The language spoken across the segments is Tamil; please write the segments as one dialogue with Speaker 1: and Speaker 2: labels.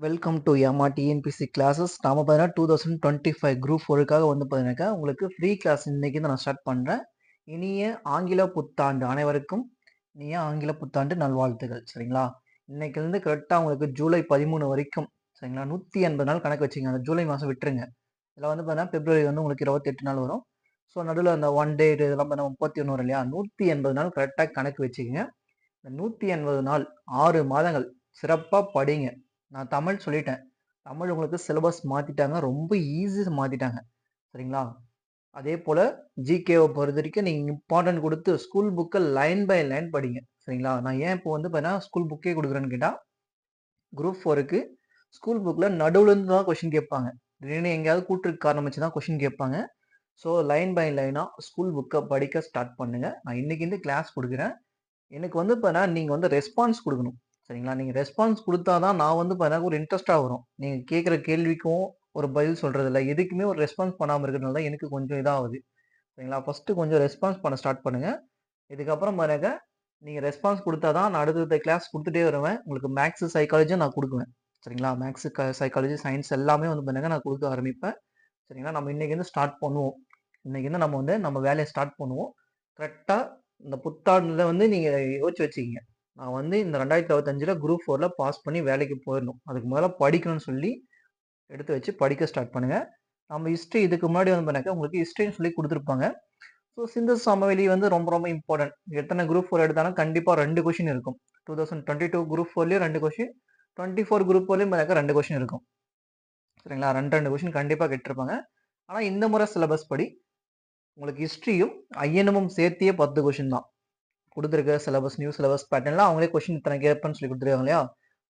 Speaker 1: வெல்கம் டு எம்ஆ டிஎன்பிசி கிளாஸஸ். நாம பார்த்தீங்கன்னா 2025 குரூப் 4க்காக வந்து பார்த்தீங்கன்னாக்கா உங்களுக்கு ஃப்ரீ கிளாஸ் இன்னைக்கு தான் நான் ஸ்டார்ட் பண்ணுறேன். இனிய ஆங்கில புத்தாண்டு அனைவருக்கும் இனிய ஆங்கில புத்தாண்டு நல்வாழ்த்துகள். சரிங்களா? இன்னைக்கிலேருந்து கரெக்டாக உங்களுக்கு ஜூலை 13 வரைக்கும் சரிங்களா 180 நாள் கணக்கு வச்சுங்க. அந்த ஜூலை மாதம் விட்டுருங்க. இதில் வந்து பார்த்தீங்கன்னா பிப்ரவரி வந்து உங்களுக்கு 28 நாள் வரும். ஸோ நடுவில் அந்த ஒன் டே இதெல்லாம் பார்த்தா 31 வரும் இல்லையா? 180 நாள் கரெக்டாக கணக்கு வச்சுக்கோங்க. இந்த 180 நாள் 6 மாதங்கள் சிறப்பாக படிங்க. நான் தமிழ் சொல்லிட்டேன். தமிழ் உங்களுக்கு சிலபஸ் மாத்திட்டாங்க. ரொம்ப ஈஸியா மாத்திட்டாங்க. சரிங்களா? அதே போல ஜிகேவ பொறுத்தவரைக்கும் நீங்க இம்பார்ட்டன்ட் குடுத்து ஸ்கூல் புக்க லைன் பை லைன் படிங்க. சரிங்களா? நான் ஏன் இப்போ வந்து பார்த்தீங்கன்னா ஸ்கூல் புக்கே குடுக்குறேன்னு கேட்டா, குரூப் 4க்கு ஸ்கூல் புக்ல நடுவுல இருந்து தான் கொஸ்டின் கேட்பாங்க. திடீர்னு எங்கேயாவது கூற்றுக்கு காரணம் வச்சு தான் கொஸ்டின் கேட்பாங்க. ஸோ லைன் பை லைனா ஸ்கூல் புக்க படிக்க ஸ்டார்ட் பண்ணுங்க. நான் இன்னைக்கு இந்த கிளாஸ் குடுக்குறேன். எனக்கு வந்து பார்த்தீங்கன்னா, நீங்க வந்து ரெஸ்பான்ஸ் குடுக்கணும். சரிங்களா? நீங்க ரெஸ்பான்ஸ் குடுத்தா தான் நான் வந்து பார்த்தீங்கன்னா, ஒரு இன்ட்ரெஸ்ட்டா வரும். நீங்க கேட்கிற கேள்விக்கும் ஒரு பதில் சொல்றதில்ல. எதுக்குமே ஒரு ரெஸ்பான்ஸ் பண்ணாம இருக்கிறதுனால தான் எனக்கு கொஞ்சம் இதாகுது. சரிங்களா? ஃபர்ஸ்ட்டு கொஞ்சம் ரெஸ்பான்ஸ் பண்ண ஸ்டார்ட் பண்ணுங்க. இதுக்கப்புறம் பாருங்க, நீங்க ரெஸ்பான்ஸ் குடுத்தா தான் நான் அடுத்தடுத்த கிளாஸ் குடுத்துட்டே வருவேன். உங்களுக்கு மேத்ஸ், சைக்காலஜியும் நான் குடுக்குவேன். சரிங்களா? மேத்ஸ், சைக்காலஜி, சயின்ஸ் எல்லாமே வந்து பார்த்தீங்கன்னா, நான் குடுக்க ஆரம்பிப்பேன். சரிங்களா? நம்ம இன்னைக்கிருந்து ஸ்டார்ட் பண்ணுவோம். இன்னைக்கிருந்து நம்ம வந்து நம்ம வேலைய ஸ்டார்ட் பண்ணுவோம். கரெக்ட்டா இந்த புத்தாண்டுல வந்து நீங்க யோசிச்சு வச்சுக்கங்க. நான் வந்து இந்த 2025ல குரூப் 4ல பாஸ் பண்ணி வேலைக்கு போயிரணும். அதுக்கு முதல்ல படிக்கணும்னு சொல்லி எடுத்து வச்சு படிக்க ஸ்டார்ட் பண்ணுங்க. நம்ம ஹிஸ்ட்ரி இதுக்கு முன்னாடி வந்து பண்ணாக்க உங்களுக்கு ஹிஸ்ட்ரின்னு சொல்லி குடுத்துருப்பாங்க. ஸோ சிந்தஸ் சமவெளி வந்து ரொம்ப ரொம்ப இம்பார்ட்டன்ட். எத்தனை குரூப் 4 எடுத்தாலும் கண்டிப்பா 2 கொஸ்டின் இருக்கும். 2022 குரூப் 4லயும் 2 கொஸ்டின், 24 குரூப் 4லயும் பண்ணாக்க 2 கொஸ்டின் இருக்கும். சரிங்களா? 2 கொஸ்டின் கண்டிப்பா கேட்டிருப்பாங்க. ஆனா இந்த முறை சிலபஸ் படி உங்களுக்கு ஹிஸ்ட்ரியும், ஐஎன்எம்மும் சேர்த்தியே 10 கொஸ்டின் தான். குடுத்திருக்க சிலபஸ், நியூ சிலபஸ் பேட்டர்ன்ல அவங்களே கொஸ்டின் இத்தனை கேட்பேன்னு சொல்லி குடுத்துருக்காங்க இல்லையா?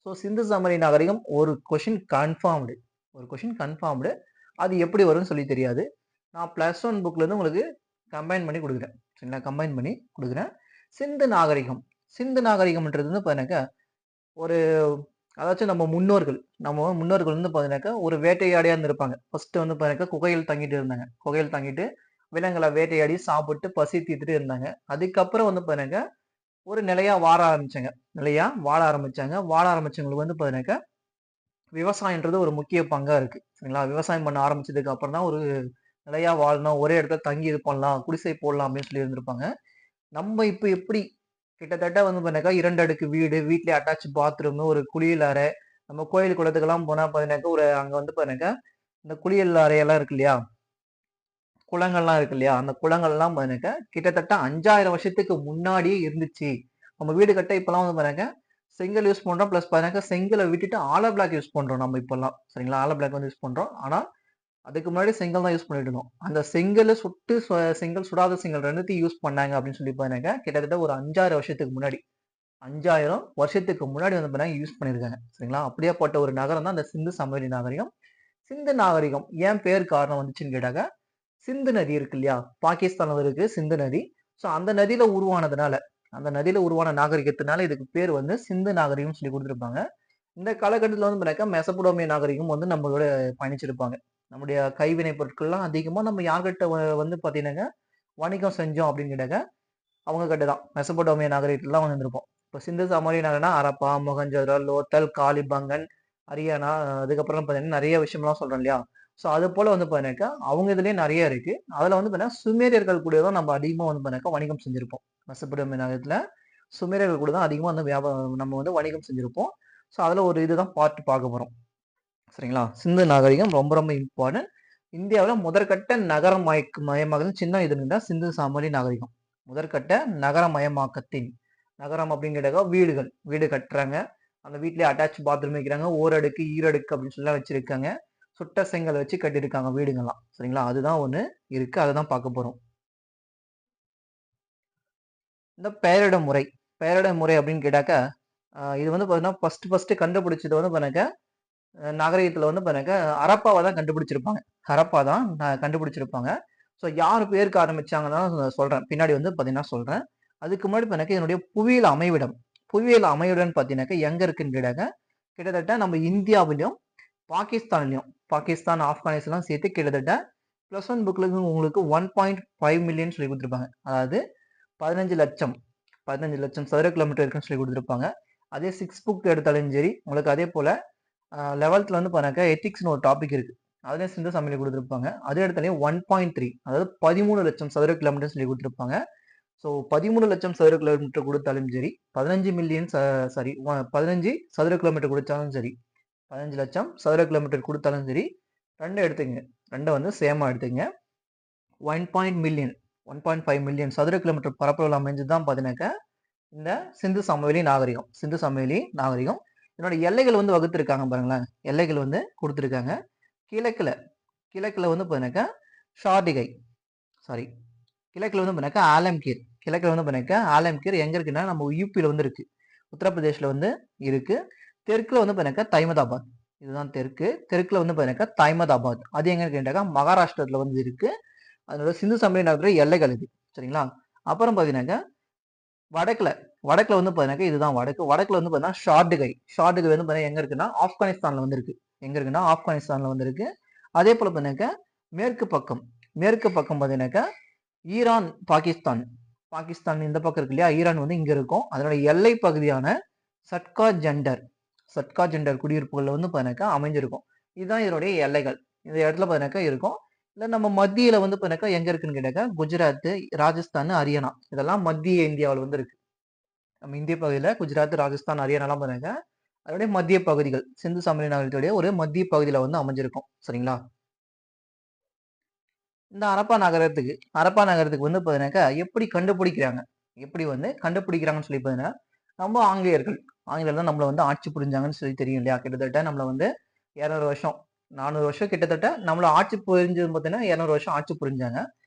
Speaker 1: ஸோ சிந்து சமவெளி நாகரிகம் ஒரு கொஸ்டின் கன்ஃபார்ம்டு. ஒரு கொஸ்டின் கன்ஃபார்ம்டு. அது எப்படி வரும்னு சொல்லி தெரியாது. நான் பிளஸ் 1 புக்ல இருந்து உங்களுக்கு கம்பைன் பண்ணி குடுக்குறேன். சரிங்களா? கம்பைன் பண்ணி குடுக்குறேன். சிந்து நாகரிகம். சிந்து நாகரிகம்ன்றது வந்து பார்த்தீங்கன்னாக்கா, ஒரு அதாச்சும் நம்ம முன்னோர்கள் வந்து பார்த்தீங்கன்னாக்கா, ஒரு வேட்டையாடியா இருந்திருப்பாங்க. ஃபர்ஸ்ட் வந்து பார்த்தீங்கன்னாக்கா, குகையில் தங்கிட்டு இருந்தாங்க. குகையில் தங்கிட்டு விலங்குகள வேட்டையாடி சாப்பிட்டு பசி தீர்த்துட்டு இருந்தாங்க. அதுக்கப்புறம் வந்து பார்த்தீங்கன்னாக்கா ஒரு நிலையா வாழ ஆரம்பிச்சாங்க. வாழ ஆரம்பிச்சவங்களுக்கு வந்து பார்த்தீங்கன்னாக்கா, விவசாயம்ன்றது ஒரு முக்கிய பங்கா இருக்கு. சரிங்களா? விவசாயம் பண்ண ஆரம்பிச்சதுக்கு அப்புறம் தான் ஒரு நிலையா வாழணும். ஒரே இடத்துல தங்கி இது பண்ணலாம். குடிசை போடலாம் அப்படின்னு சொல்லி இருந்திருப்பாங்க. நம்ம இப்ப எப்படி கிட்டத்தட்ட வந்து பார்த்தீங்கன்னாக்கா 2 அடுக்கு வீடு, வீட்லயே அட்டாச் பாத்ரூம், ஒரு குளியல் அறை. நம்ம கோயில் குளத்துக்கெல்லாம் போனா பார்த்தீங்கன்னாக்கா, அங்க வந்து பார்த்தீங்கன்னாக்கா, இந்த குளியல் அறையெல்லாம் இருக்கு இல்லையா? குளங்கள்லாம் இருக்கு இல்லையா? அந்த குளங்கள்லாம் பாருங்க, கிட்டத்தட்ட 5000 வருஷத்துக்கு முன்னாடியே இருந்துச்சு. நம்ம வீடு கட்ட இப்பலாம் வந்து பாருங்க, செங்கல் யூஸ் பண்றோம். பிளஸ் பாருங்க செங்கல விட்டுட்டு ஆலோ பிளாக் யூஸ் பண்றோம் நம்ம இப்பலாம். சரிங்களா? ஆலோ பிளாக் வந்து யூஸ் பண்றோம். ஆனா, அதுக்கு முன்னாடி செங்கல் தான் யூஸ் பண்ணிட்டு இருந்தோம். அந்த செங்கல சுட்டு செங்கல் சுடாத செங்கல் 2த்தையும் யூஸ் பண்ணாங்க அப்படின்னு சொல்லி பாருங்க, கிட்டத்தட்ட ஒரு 5000 வருஷத்துக்கு முன்னாடி. 5000 வருஷத்துக்கு முன்னாடி வந்து பாருங்க யூஸ் பண்ணியிருக்காங்க. சரிங்களா? அப்படியாப்பட்ட ஒரு நகரம் தான் இந்த சிந்து சமவெளி நாகரிகம். சிந்து நாகரிகம் ஏன் பேர் காரணம் வந்துச்சுன்னு கேட்டாக்க, சிந்து நதி இருக்கு இல்லையா? பாகிஸ்தான்ல இருக்கு சிந்து நதி. ஸோ அந்த நதியில உருவானதுனால, அந்த நதியில உருவான நாகரிகத்தினால இதுக்கு பேர் வந்து சிந்து நாகரிகம்னு சொல்லி குடுத்துருப்பாங்க. இந்த காலகட்டத்தில வந்து பார்த்தீங்கன்னாக்கா, மெசபடோமிய நாகரிகம் வந்து நம்மளோட பயணிச்சிருப்பாங்க. நம்முடைய கைவினை பொருட்கள்லாம் அதிகமா நம்ம யார்கிட்ட வந்து பார்த்தீங்கன்னாக்க, வணிகம் செஞ்சோம் அப்படின்னு கேட்டாக்க, அவங்க கிட்ட தான். மெசபடோமிய நாகரிகத்தில தான் வந்திருப்போம். இப்ப சிந்து சமவெளி நாகரிகம்னா ஹரப்பா, மொஹஞ்சதாரோ, லோத்தல், காலிபங்கன், ஹரியானா அதுக்கப்புறம் பார்த்தீங்கன்னா, நெறைய விஷயம்லாம் சொல்றோம் இல்லையா? ஸோ அது போல வந்து பார்த்தீங்கன்னாக்கா, அவங்க இதுலயே நெறைய இருக்கு. அதுல வந்து பார்த்தீங்கன்னா, சுமேரியர்கள் கூட தான் நம்ம அதிகமா வந்து பார்த்தீங்கன்னாக்கா வணிகம் செஞ்சிருப்போம். மெசபடோமிய நாகரிகத்தில சுமேரியர்கள் கூட தான் அதிகமா வந்து நம்ம வந்து வணிகம் செஞ்சிருப்போம். ஸோ அதுல ஒரு இதுதான் பார்ட் பார்க்க போறோம். சரிங்களா? சிந்து நாகரிகம் ரொம்ப ரொம்ப இம்பார்ட்டன்ட். இந்தியாவுல முதற்கட்ட மயமாக்கல் சின்ன இதுன்னா சிந்து சமவெளி நாகரிகம். முதற்கட்ட நகரமயமாக்கத்தின் நகரம் அப்படின்னு கேட்டாக்கா வீடுகள். வீடு கட்டுறாங்க. அந்த வீட்லயே அட்டாச் பாத்ரூம் வைக்கிறாங்க. ஓரடுக்கு, ஈரடுக்கு அப்படின்னு சொல்லி வச்சிருக்காங்க. சுட்ட செங்கல் வச்சு கட்டியிருக்காங்க வீடுங்கலாம். சரிங்களா? அதுதான் ஒண்ணு இருக்கு. அததான் பார்க்க போறோம். இந்த பெயரிட முறை. பெயரிட முறை அப்படின்னு கேட்டாக்கா, இது வந்து பார்த்தீங்கன்னா, ஃபர்ஸ்ட் கண்டுபிடிச்சது வந்து பாருங்க நாகரிகத்துல வந்து பாருங்க ஹரப்பாவ தான் கண்டுபிடிச்சிருப்பாங்க. ஹரப்பா தான் கண்டுபிடிச்சிருப்பாங்க. ஸோ யார் பேருக்கு ஆரம்பிச்சாங்கன்னு தான் சொல்றேன். பின்னாடி வந்து பார்த்தீங்கன்னா சொல்றேன். அதுக்கு முன்னாடி பாருங்க என்னுடைய புவியியல் அமைவிடம். புவியியல் அமைவிடம் பார்த்தீங்கன்னாக்கா எங்க இருக்குன்னு கேட்டாக்க, கிட்டத்தட்ட நம்ம இந்தியாவிலும், பாகிஸ்தான்லயும், பாகிஸ்தான், ஆப்கானிஸ்தான் சேர்த்து கிட்டத்தட்ட பிளஸ் ஒன் புக்ல உங்களுக்கு 1.5 மில்லியன் சொல்லி கொடுத்துருப்பாங்க. அதாவது 15,00,000 15,00,000 சதுர கிலோமீட்டர் இருக்குன்னு சொல்லி கொடுத்துருப்பாங்க. அதே 6 புக் எடுத்தாலும் சரி, உங்களுக்கு அதே போல 11th வந்து பாருங்க எத்திக்ஸ்னு ஒரு டாபிக் இருக்கு. அதுலயும் சிந்து சமவெளி கொடுத்துருப்பாங்க. அதே இடத்துலயும் 1.3 அதாவது 13 லட்சம் சதுர கிலோமீட்டர் சொல்லி கொடுத்துருப்பாங்க. ஸோ 13 லட்சம் சதுர கிலோமீட்டர் கொடுத்தாலும் சரி, 15 மில்லியன் சாரி 15 சதுர கிலோமீட்டர் கொடுத்தாலும் சரி, 15 லட்சம் சதுர கிலோமீட்டர் கொடுத்தாலும் சரி, ரெண்டும் எடுத்துங்க. ரெண்டும் வந்து சேமா எடுத்துங்க. 1.5 மில்லியன் சதுர கிலோமீட்டர் பரப்பளவில் அமைஞ்சதுதான் பார்த்தீங்கன்னாக்கா இந்த சிந்து சமவெளி நாகரிகம். சிந்து சமவெளி நாகரிகம் இதனோட எல்லைகள் வந்து வகுத்திருக்காங்க பாருங்களேன். எல்லைகள் வந்து கொடுத்துருக்காங்க. கிழக்குல வந்து பார்த்தீங்கன்னாக்கா ஷார்டிகை சாரி கிழக்குல வந்து பார்த்தீங்கன்னாக்கா ஆலம்கீர். கிழக்குல வந்து பார்த்தீங்கன்னாக்கா ஆலம்கீர் எங்க இருக்குன்னா நம்ம யூபியில் வந்து இருக்கு, உத்தரப்பிரதேசில் வந்து இருக்கு. தெற்குல வந்து பார்த்தீங்கன்னாக்கா தைமதாபாத், இதுதான் தெற்குல வந்து பார்த்தீங்கன்னாக்கா தைமதாபாத். அது எங்க கேட்டாக்கா மகாராஷ்டிரத்துல வந்து இருக்கு. அதோட சிந்து சமவெளி நாகரிக எல்லைகள் இது. சரிங்களா? அப்புறம் பார்த்தீங்கன்னாக்கா வடக்குல வந்து பார்த்தீங்கன்னா இதுதான் வடக்குல வந்து பார்த்தீங்கன்னா ஷார்டுகை வந்து பார்த்தீங்கன்னா எங்க இருக்குன்னா ஆப்கானிஸ்தான்ல வந்து இருக்கு. எங்க இருக்குன்னா ஆப்கானிஸ்தான்ல வந்து இருக்கு. அதே போல பார்த்தீங்கன்னாக்கா மேற்கு பக்கம் பார்த்தீங்கன்னாக்கா ஈரான் பாகிஸ்தான் இந்த பக்கம் இருக்கு இல்லையா, ஈரான் வந்து இங்க இருக்கும். அதனோட எல்லை பகுதியான சட்கா ஜெண்டர் குடியிருப்புகள்ல வந்து பார்த்தீங்கன்னாக்கா அமைஞ்சிருக்கும். இதுதான் இதனுடைய எல்லைகள். இந்த இடத்துல பார்த்தீங்கன்னாக்கா இருக்கும். இல்லை நம்ம மத்தியில வந்து பார்த்தீங்கன்னாக்கா எங்க இருக்குன்னு கேட்டாக்கா குஜராத், ராஜஸ்தான், ஹரியானா இதெல்லாம் மத்திய இந்தியாவில் வந்து இருக்கு. நம்ம இந்திய பகுதியில் குஜராத், ராஜஸ்தான், ஹரியானாலாம் பாருங்க அதோடைய மத்திய பகுதிகள் சிந்து சமவெளி நாகரிகத்துடைய ஒரு மத்திய பகுதியில வந்து அமைஞ்சிருக்கும். சரிங்களா? இந்த ஹரப்பா நகரத்துக்கு வந்து பார்த்தீங்கன்னாக்கா எப்படி கண்டுபிடிக்கிறாங்கன்னு சொல்லி பார்த்தீங்கன்னா நம்ம ஆங்கிலேயர் தான் நம்மளை வந்து ஆட்சி புரிஞ்சாங்கன்னு சொல்லி தெரியும் இல்லையா. கிட்டத்தட்ட நம்மளை வந்து 200 வருஷம் 400 வருஷம் கிட்டத்தட்ட நம்மள ஆட்சி புரிஞ்சது பார்த்தீங்கன்னா 200 வருஷம் ஆட்சி புரிஞ்சாங்க.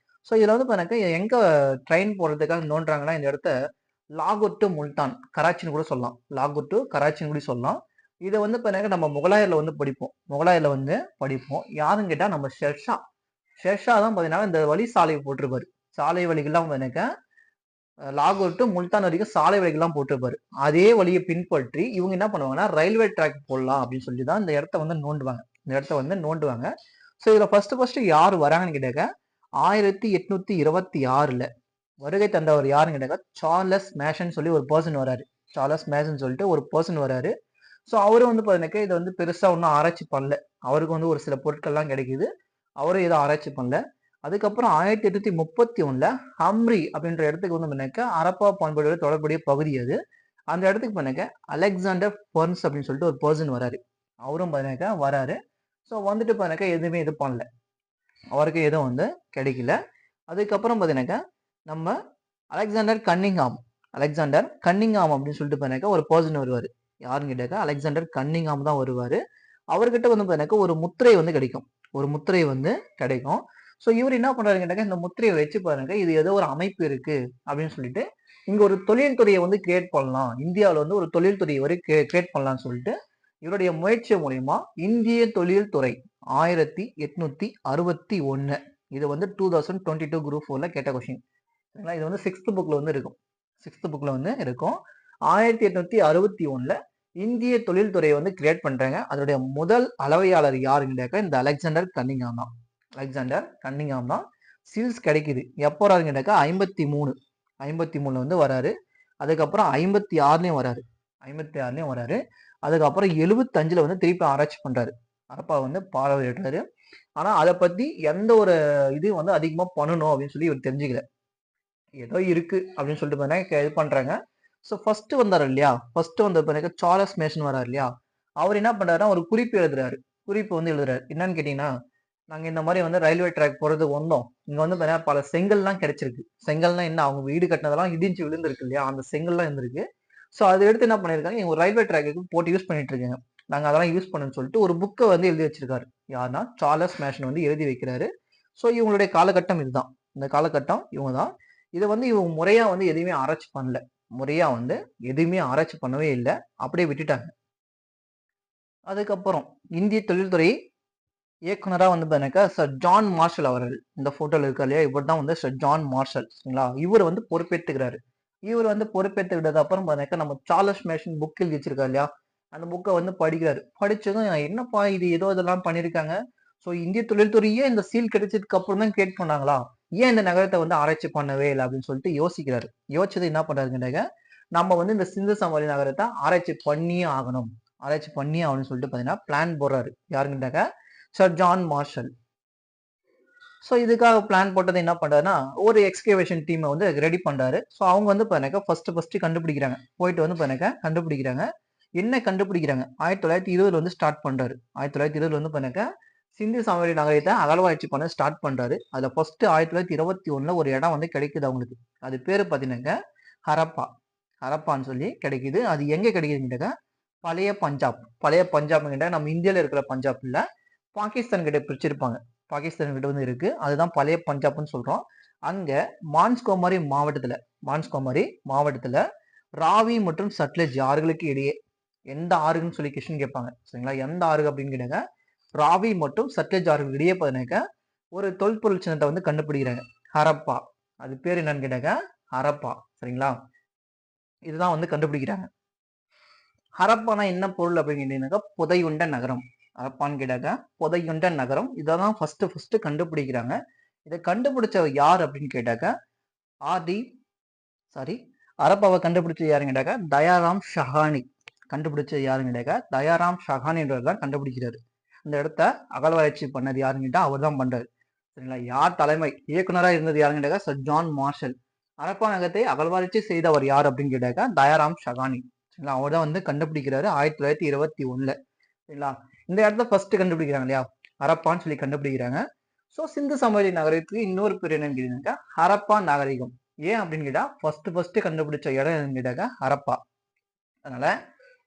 Speaker 1: ஸோ இதில் வந்து பார்த்தீங்கன்னா எங்க ட்ரெயின் போடுறதுக்காக நோண்டுறாங்கன்னா இந்த இடத்த லாகூர் டு முல்தான் கராச்சின்னு கூட சொல்லலாம். இதை வந்து பார்த்தீங்கன்னா நம்ம முகலாயர்ல வந்து படிப்போம். யாருன்னு கேட்டா நம்ம ஷெர்ஷா தான் பார்த்தீங்கன்னா இந்த வழி சாலை போட்டிருப்பாரு. சாலை வழிகள்லாம் பார்த்தீங்கன்னா லாகூர் டு முல்தான் வரைக்கும் சாலை வழிகள்லாம் போட்டிருப்பாரு. அதே வழியை பின்பற்றி இவங்க என்ன பண்ணுவாங்கன்னா ரயில்வே ட்ராக் போடலாம் அப்படின்னு சொல்லி தான் இந்த இடத்த வந்து நோண்டுவாங்க. ஸோ இதுல ஃபர்ஸ்ட் யார் வராங்கன்னு கேட்டாக்க 1826 வருகை தந்தவர் யாருன்னு கேட்டாக்க சார்லஸ் மேஷன் சொல்லி ஒரு பர்சன் வராரு. ஸோ அவரும் வந்து பார்த்தீங்கன்னா இதை வந்து பெருசா ஒன்றும் ஆராய்ச்சி பண்ணல. அவருக்கு வந்து ஒரு சில பொருட்கள்லாம் கிடைக்குது, அவரும் இதை ஆராய்ச்சி பண்ணல. அதுக்கப்புறம் 1831 ஹம்ரி அப்படின்ற இடத்துக்கு வந்து பண்ணாக்க ஹரப்பா பண்பாடோட தொடர்புடைய பகுதி அது. அந்த இடத்துக்கு பண்ணாக்க அலெக்சாண்டர் ஃபர்ன்ஸ் அப்படின்னு சொல்லிட்டு ஒரு பர்சன் வராரு. அவரும் வராரு. ஸோ வந்துட்டு பண்ணாக்க எதுவுமே இது பண்ணல, அவருக்கு எதுவும் வந்து கிடைக்கல. அதுக்கப்புறம் பார்த்தீங்கன்னாக்கா நம்ம அலெக்சாண்டர் கன்னிங்ஹாம் அப்படின்னு சொல்லிட்டு பண்ணாக்க ஒரு பர்சன் வருவார். யாருன்னு கேட்டாக்கா அலெக்சாண்டர் கன்னிங்ஹாம் தான் வருவார். அவர்கிட்ட வந்து பார்த்தீங்கன்னாக்கா ஒரு முத்திரை வந்து கிடைக்கும். ஸோ இவர் என்ன பண்றாரு கேட்டாக்க இந்த முத்திரையை வச்சு பாருங்க இது ஏதோ ஒரு அமைப்பு இருக்கு அப்படின்னு சொல்லிட்டு இங்க ஒரு தொழில்துறையை வந்து கிரியேட் பண்ணலாம், இந்தியாவில் வந்து ஒரு தொழில்துறையை வரை கிரியேட் பண்ணலாம்னு சொல்லிட்டு இவருடைய முயற்சி மூலியமா இந்திய தொழில்துறை 1861 இது வந்து 2022 குரூப் 4ல கேட்ட கொஸ்டின். இது வந்து சிக்ஸ்த் புக்ல வந்து இருக்கும். 1861 இந்திய தொழில்துறையை வந்து கிரியேட் பண்றாங்க. அதனுடைய முதல் அளவையாளர் யாருன்னு இந்த அலெக்சாண்டர் கன்னிங்ஹாம் தான். சீல்ஸ் கிடைக்குது எப்போ வராருன்னு கேட்டாக்கா 53 வந்து வராரு. அதுக்கப்புறம் 56லயும் வராரு. அதுக்கப்புறம் 75ல வந்து திருப்பி ஆராய்ச்சி பண்றாரு. அப்பா வந்து பார்வையிடுறாரு. ஆனா அதை பத்தி எந்த ஒரு இது வந்து அதிகமா பண்ணணும் அப்படின்னு சொல்லி இவர் தெரிஞ்சுக்கல. ஏதோ இருக்கு அப்படின்னு சொல்லிட்டு இது பண்றாங்க. ஸோ ஃபர்ஸ்ட் வந்தாரு இல்லையா, சார்லஸ் மேஷன் வராரு இல்லையா, அவர் என்ன பண்றாருன்னா ஒரு குறிப்பு எழுதுறாரு. என்னன்னு கேட்டீங்கன்னா நாங்க இந்த மாதிரி வந்து ரயில்வே ட்ராக் போறதுக்கு வந்தோம். இங்க வந்து பல செங்கல்லாம் கிடைச்சிருக்கு. செங்கல்னா என்ன, அவங்க வீடு கட்டினதெல்லாம் இடிஞ்சு விழுந்திருக்கு இல்லையா, அந்த செங்கல்லாம் இருந்திருக்கு. ஸோ அதை எடுத்து என்ன பண்ணிருக்காங்க, இவங்க ரயில்வே ட்ராக்கு போட்டு யூஸ் பண்ணிட்டு இருக்காங்க. நாங்க அதெல்லாம் யூஸ் பண்ணணும்னு சொல்லிட்டு ஒரு புக்கை வந்து எழுதி வச்சிருக்காரு. யாருன்னா சார்லஸ் மேஷன் வந்து எழுதி வைக்கிறாரு. ஸோ இவங்களுடைய காலகட்டம் இதுதான். இந்த காலகட்டம் இவங்க தான். இதை வந்து இவங்க முறையா வந்து எதுவுமே ஆராய்ச்சி பண்ணவே இல்லை, அப்படியே விட்டுட்டாங்க. அதுக்கப்புறம் இந்திய தொழில்துறை இயக்குனரா வந்து பாத்தீங்கன்னாக்கா சர் ஜான் மார்ஷல் அவர்கள் இந்த போட்டோல இருக்கா இல்லையா, இவர் தான் வந்து சர் ஜான் மார்ஷல். சரிங்களா? இவர் வந்து பொறுப்பேற்றுக்கிறாரு. பொறுப்பேற்றுக்கிட்டது அப்புறம் பாத்தீங்கன்னா நம்ம சார்லஸ் மேஷன் புக் எழுதி வச்சிருக்காரு இல்லையா, அந்த புக்கை வந்து படிக்கிறாரு. படிச்சதும் என்னப்பா இது ஏதோ இதெல்லாம் பண்ணிருக்காங்க. ஸோ இந்திய தொழில்துறையே இந்த சீல் கிடைச்சதுக்கு அப்புறம் தான் கிரியேட் பண்ணாங்களா, ஏன் இந்த நகரத்தை வந்து ஆராய்ச்சி பண்ணவே இல்லை அப்படின்னு சொல்லிட்டு யோசிச்சது என்ன பண்றாருங்க, நம்ம வந்து இந்த சிந்து சமவெளி நகரத்தை ஆராய்ச்சி பண்ணியே ஆகணும் ஆராய்ச்சி பண்ணி அப்படின்னு சொல்லிட்டு பார்த்தீங்கன்னா பிளான் போடுறாரு. யாருங்கிட்டாக்க சர் ஜான் மார்ஷல். ஸோ இதுக்காக பிளான் போட்டது என்ன பண்றாருன்னா, ஒரு எக்ஸ்கவேஷன் டீமை வந்து ரெடி பண்றாரு. ஸோ அவங்க வந்து பார்த்தீங்கன்னாக்கா ஃபர்ஸ்ட் கண்டுபிடிக்கிறாங்க. போயிட்டு வந்து பார்த்தீங்கன்னாக்கா கண்டுபிடிக்கிறாங்க. என்ன கண்டுபிடிக்கிறாங்க? 1920 வந்து ஸ்டார்ட் பண்றாரு. 1920 வந்து பார்த்தீங்கன்னாக்கா சிந்து சமவெளி நாகரிகத்தை அகழ்வாய்ச்சி பண்ண ஸ்டார்ட் பண்றாரு. அதுல ஃபர்ஸ்ட் 1921 ஒரு இடம் வந்து கிடைக்குது அவங்களுக்கு. அது பேரு பார்த்தீங்கன்னாக்கா ஹரப்பா. ஹரப்பான்னு சொல்லி கிடைக்குது. அது எங்க கிடைக்குதுன்னு பழைய பஞ்சாப். பழைய பஞ்சாப் கிட்ட நம்ம இந்தியால இருக்கிற பஞ்சாப் இல்ல, பாகிஸ்தான் கிட்ட பிரிச்சிருப்பாங்க. பாகிஸ்தான் கிட்ட வந்து இருக்கு. அதுதான் பழைய பஞ்சாப்னு சொல்றோம். அங்க மான்ஸ்கோமரி மாவட்டத்துல ராவி மற்றும் சட்லஜ் ஆறுகளுக்கு இடையே எந்த ஆறுன்னு சொல்லி கொஸ்டின் கேட்பாங்க. சரிங்களா? எந்த ஆறு அப்படின்னு கேட்டாங்க ராவி மற்றும் சட்லஜ் ஆறுகளுக்கு இடையே பார்த்தீங்கன்னாக்கா ஒரு தொல்பொருள் சின்னத்தை வந்து கண்டுபிடிக்கிறாங்க. ஹரப்பா. அது பேர் என்னன்னு கேட்டாங்க ஹரப்பா. சரிங்களா? இதுதான் வந்து கண்டுபிடிக்கிறாங்க. ஹரப்பானா என்ன பொருள் அப்படின்னு கேட்டீங்கன்னாக்கா புதையுண்ட நகரம். ஹரப்பான்னு கேட்டாக்க புதையுண்ட நகரம். இதெல்லாம் ஃபர்ஸ்ட் கண்டுபிடிக்கிறாங்க. இதை கண்டுபிடிச்ச யார் அப்படின்னு கேட்டாக்க ஆதி சாரி ஹரப்பாவை கண்டுபிடிச்சது யாருன்னு கேட்டாக்க தயாராம் ஷஹானி. கண்டுபிடிச்சது யாருன்னு கேட்டாக்க தயாராம் ஷஹானின்றவர் தான் கண்டுபிடிக்கிறாரு. இந்த இடத்த அகழ்வாராய்ச்சி பண்ணது யாருன்னு கேட்டா அவர் தான் பண்றாரு. சரிங்களா? யார் தலைமை இயக்குனராக இருந்தது யாருன்னு கேட்டாக்க சர் ஜான் மார்ஷல். ஹரப்பா நகரத்தை அகழ்வாராய்ச்சி செய்தவர் யார் அப்படின்னு கேட்டாக்க தயாராம் ஷஹானி. சரிங்களா? அவர் தான் வந்து கண்டுபிடிக்கிறாரு 1921. சரிங்களா? இந்த இடத்த ஃபர்ஸ்ட் கண்டுபிடிக்கிறாங்க இல்லையா? ஹரப்பான்னு சொல்லி கண்டுபிடிக்கிறாங்க. ஸோ சிந்து சமவெளி நகரத்துக்கு இன்னொரு பேர் என்னன்னு கேட்டீங்கன்னாக்கா ஹரப்பா நாகரிகம். ஏன் அப்படின்னு கேட்டா ஃபர்ஸ்ட் கண்டுபிடிச்ச இடம் என்னன்னு கேட்டாக்கா ஹரப்பா. அதனால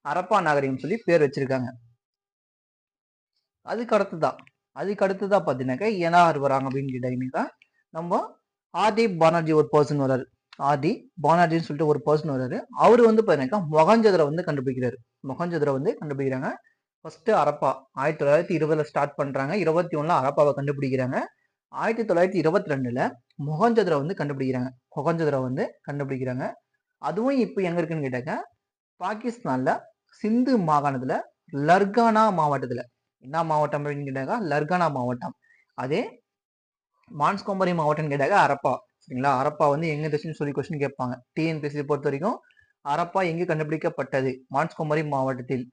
Speaker 1: ஹரப்பா நாகரிகம் சொல்லி பேர் வச்சிருக்காங்க. அதுக்கு அடுத்ததா பார்த்தீங்கன்னாக்கா யார் வராங்க அப்படின்னு கேட்டீங்கன்னாக்கா நம்ம ஆதி பானர்ஜி ஒரு பர்சன் வராரு. ஆதி பானர்ஜின்னு சொல்லிட்டு ஒரு பர்சன் வராரு. அவரு வந்து பார்த்தீங்கன்னாக்கா மொகஞ்சதரை வந்து கண்டுபிடிக்கிறாரு. மொகஞ்சதரை வந்து கண்டுபிடிக்கிறாங்க. ஃபர்ஸ்ட் ஹரப்பா 1920 ஸ்டார்ட் பண்றாங்க. 21 ஹரப்பாவை கண்டுபிடிக்கிறாங்க. 1922 மொகஞ்சதரை வந்து கண்டுபிடிக்கிறாங்க. அதுவும் இப்போ எங்க இருக்குன்னு கேட்டாக்க பாகிஸ்தான்ல சிந்து மாகாணத்துல லர்கானா மாவட்டத்துல. என்ன மாவட்டம் அப்படின்னு கேட்டாக்கா லர்கானா மாவட்டம். அதே மான்ஸ்கோமரி மாவட்டம் கேட்டாக்க ஹரப்பா. சரிங்களா? ஹரப்பா வந்து எங்க இருந்துச்சுன்னு சொல்லி கொஸ்டின் கேட்பாங்க. டிஎன்பிஎஸ்சி பொறுத்த வரைக்கும் ஹரப்பா எங்கு கண்டுபிடிக்கப்பட்டது? மான்ஸ்கோமரி மாவட்டத்தில்.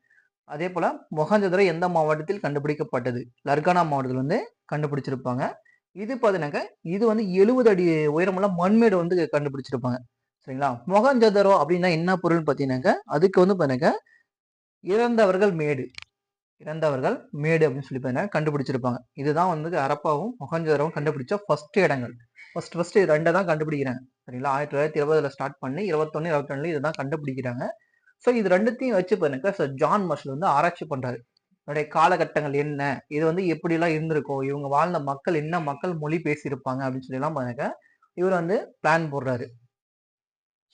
Speaker 1: அதே போல மொஹஞ்சதரோ எந்த மாவட்டத்தில் கண்டுபிடிக்கப்பட்டது? லர்கானா மாவட்டத்தில் வந்து கண்டுபிடிச்சிருப்பாங்க. இது பார்த்தீங்கன்னாக்க இது வந்து 70 அடி உயரமுள்ள மண்மேடு வந்து கண்டுபிடிச்சிருப்பாங்க. சரிங்களா? மொஹஞ்சதரோ அப்படின்னா என்ன பொருள் பார்த்தீங்கன்னாக்க அதுக்கு வந்து பார்த்தீங்கன்னாக்க இறந்தவர்கள் மேடு அப்படின்னு சொல்லி பார்த்தீங்கன்னா கண்டுபிடிச்சிருப்பாங்க. இதுதான் வந்து ஹரப்பாவும் மொஹஞ்சதரோவும் கண்டுபிடிச்ச ஃபர்ஸ்ட் இடங்கள். ஃபர்ஸ்ட் ரெண்டை தான் கண்டுபிடிக்கிறாங்க. சரிங்களா? 1920 ஸ்டார்ட் பண்ணி 21, 22 இதுதான் கண்டுபிடிக்கிறாங்க. ஸோ இது ரெண்டுத்தையும் வச்சு பாருங்க சார் ஜான் மார்ஷல் வந்து ஆராய்ச்சி பண்றாரு. அதனுடைய காலகட்டங்கள் என்ன, இது வந்து எப்படிலாம் இருந்திருக்கும், இவங்க வாழ்ந்த மக்கள் என்ன மக்கள் மொழி பேசியிருப்பாங்க அப்படின்னு சொல்லி எல்லாம் பாருங்க இவர் வந்து பிளான் போடுறாரு.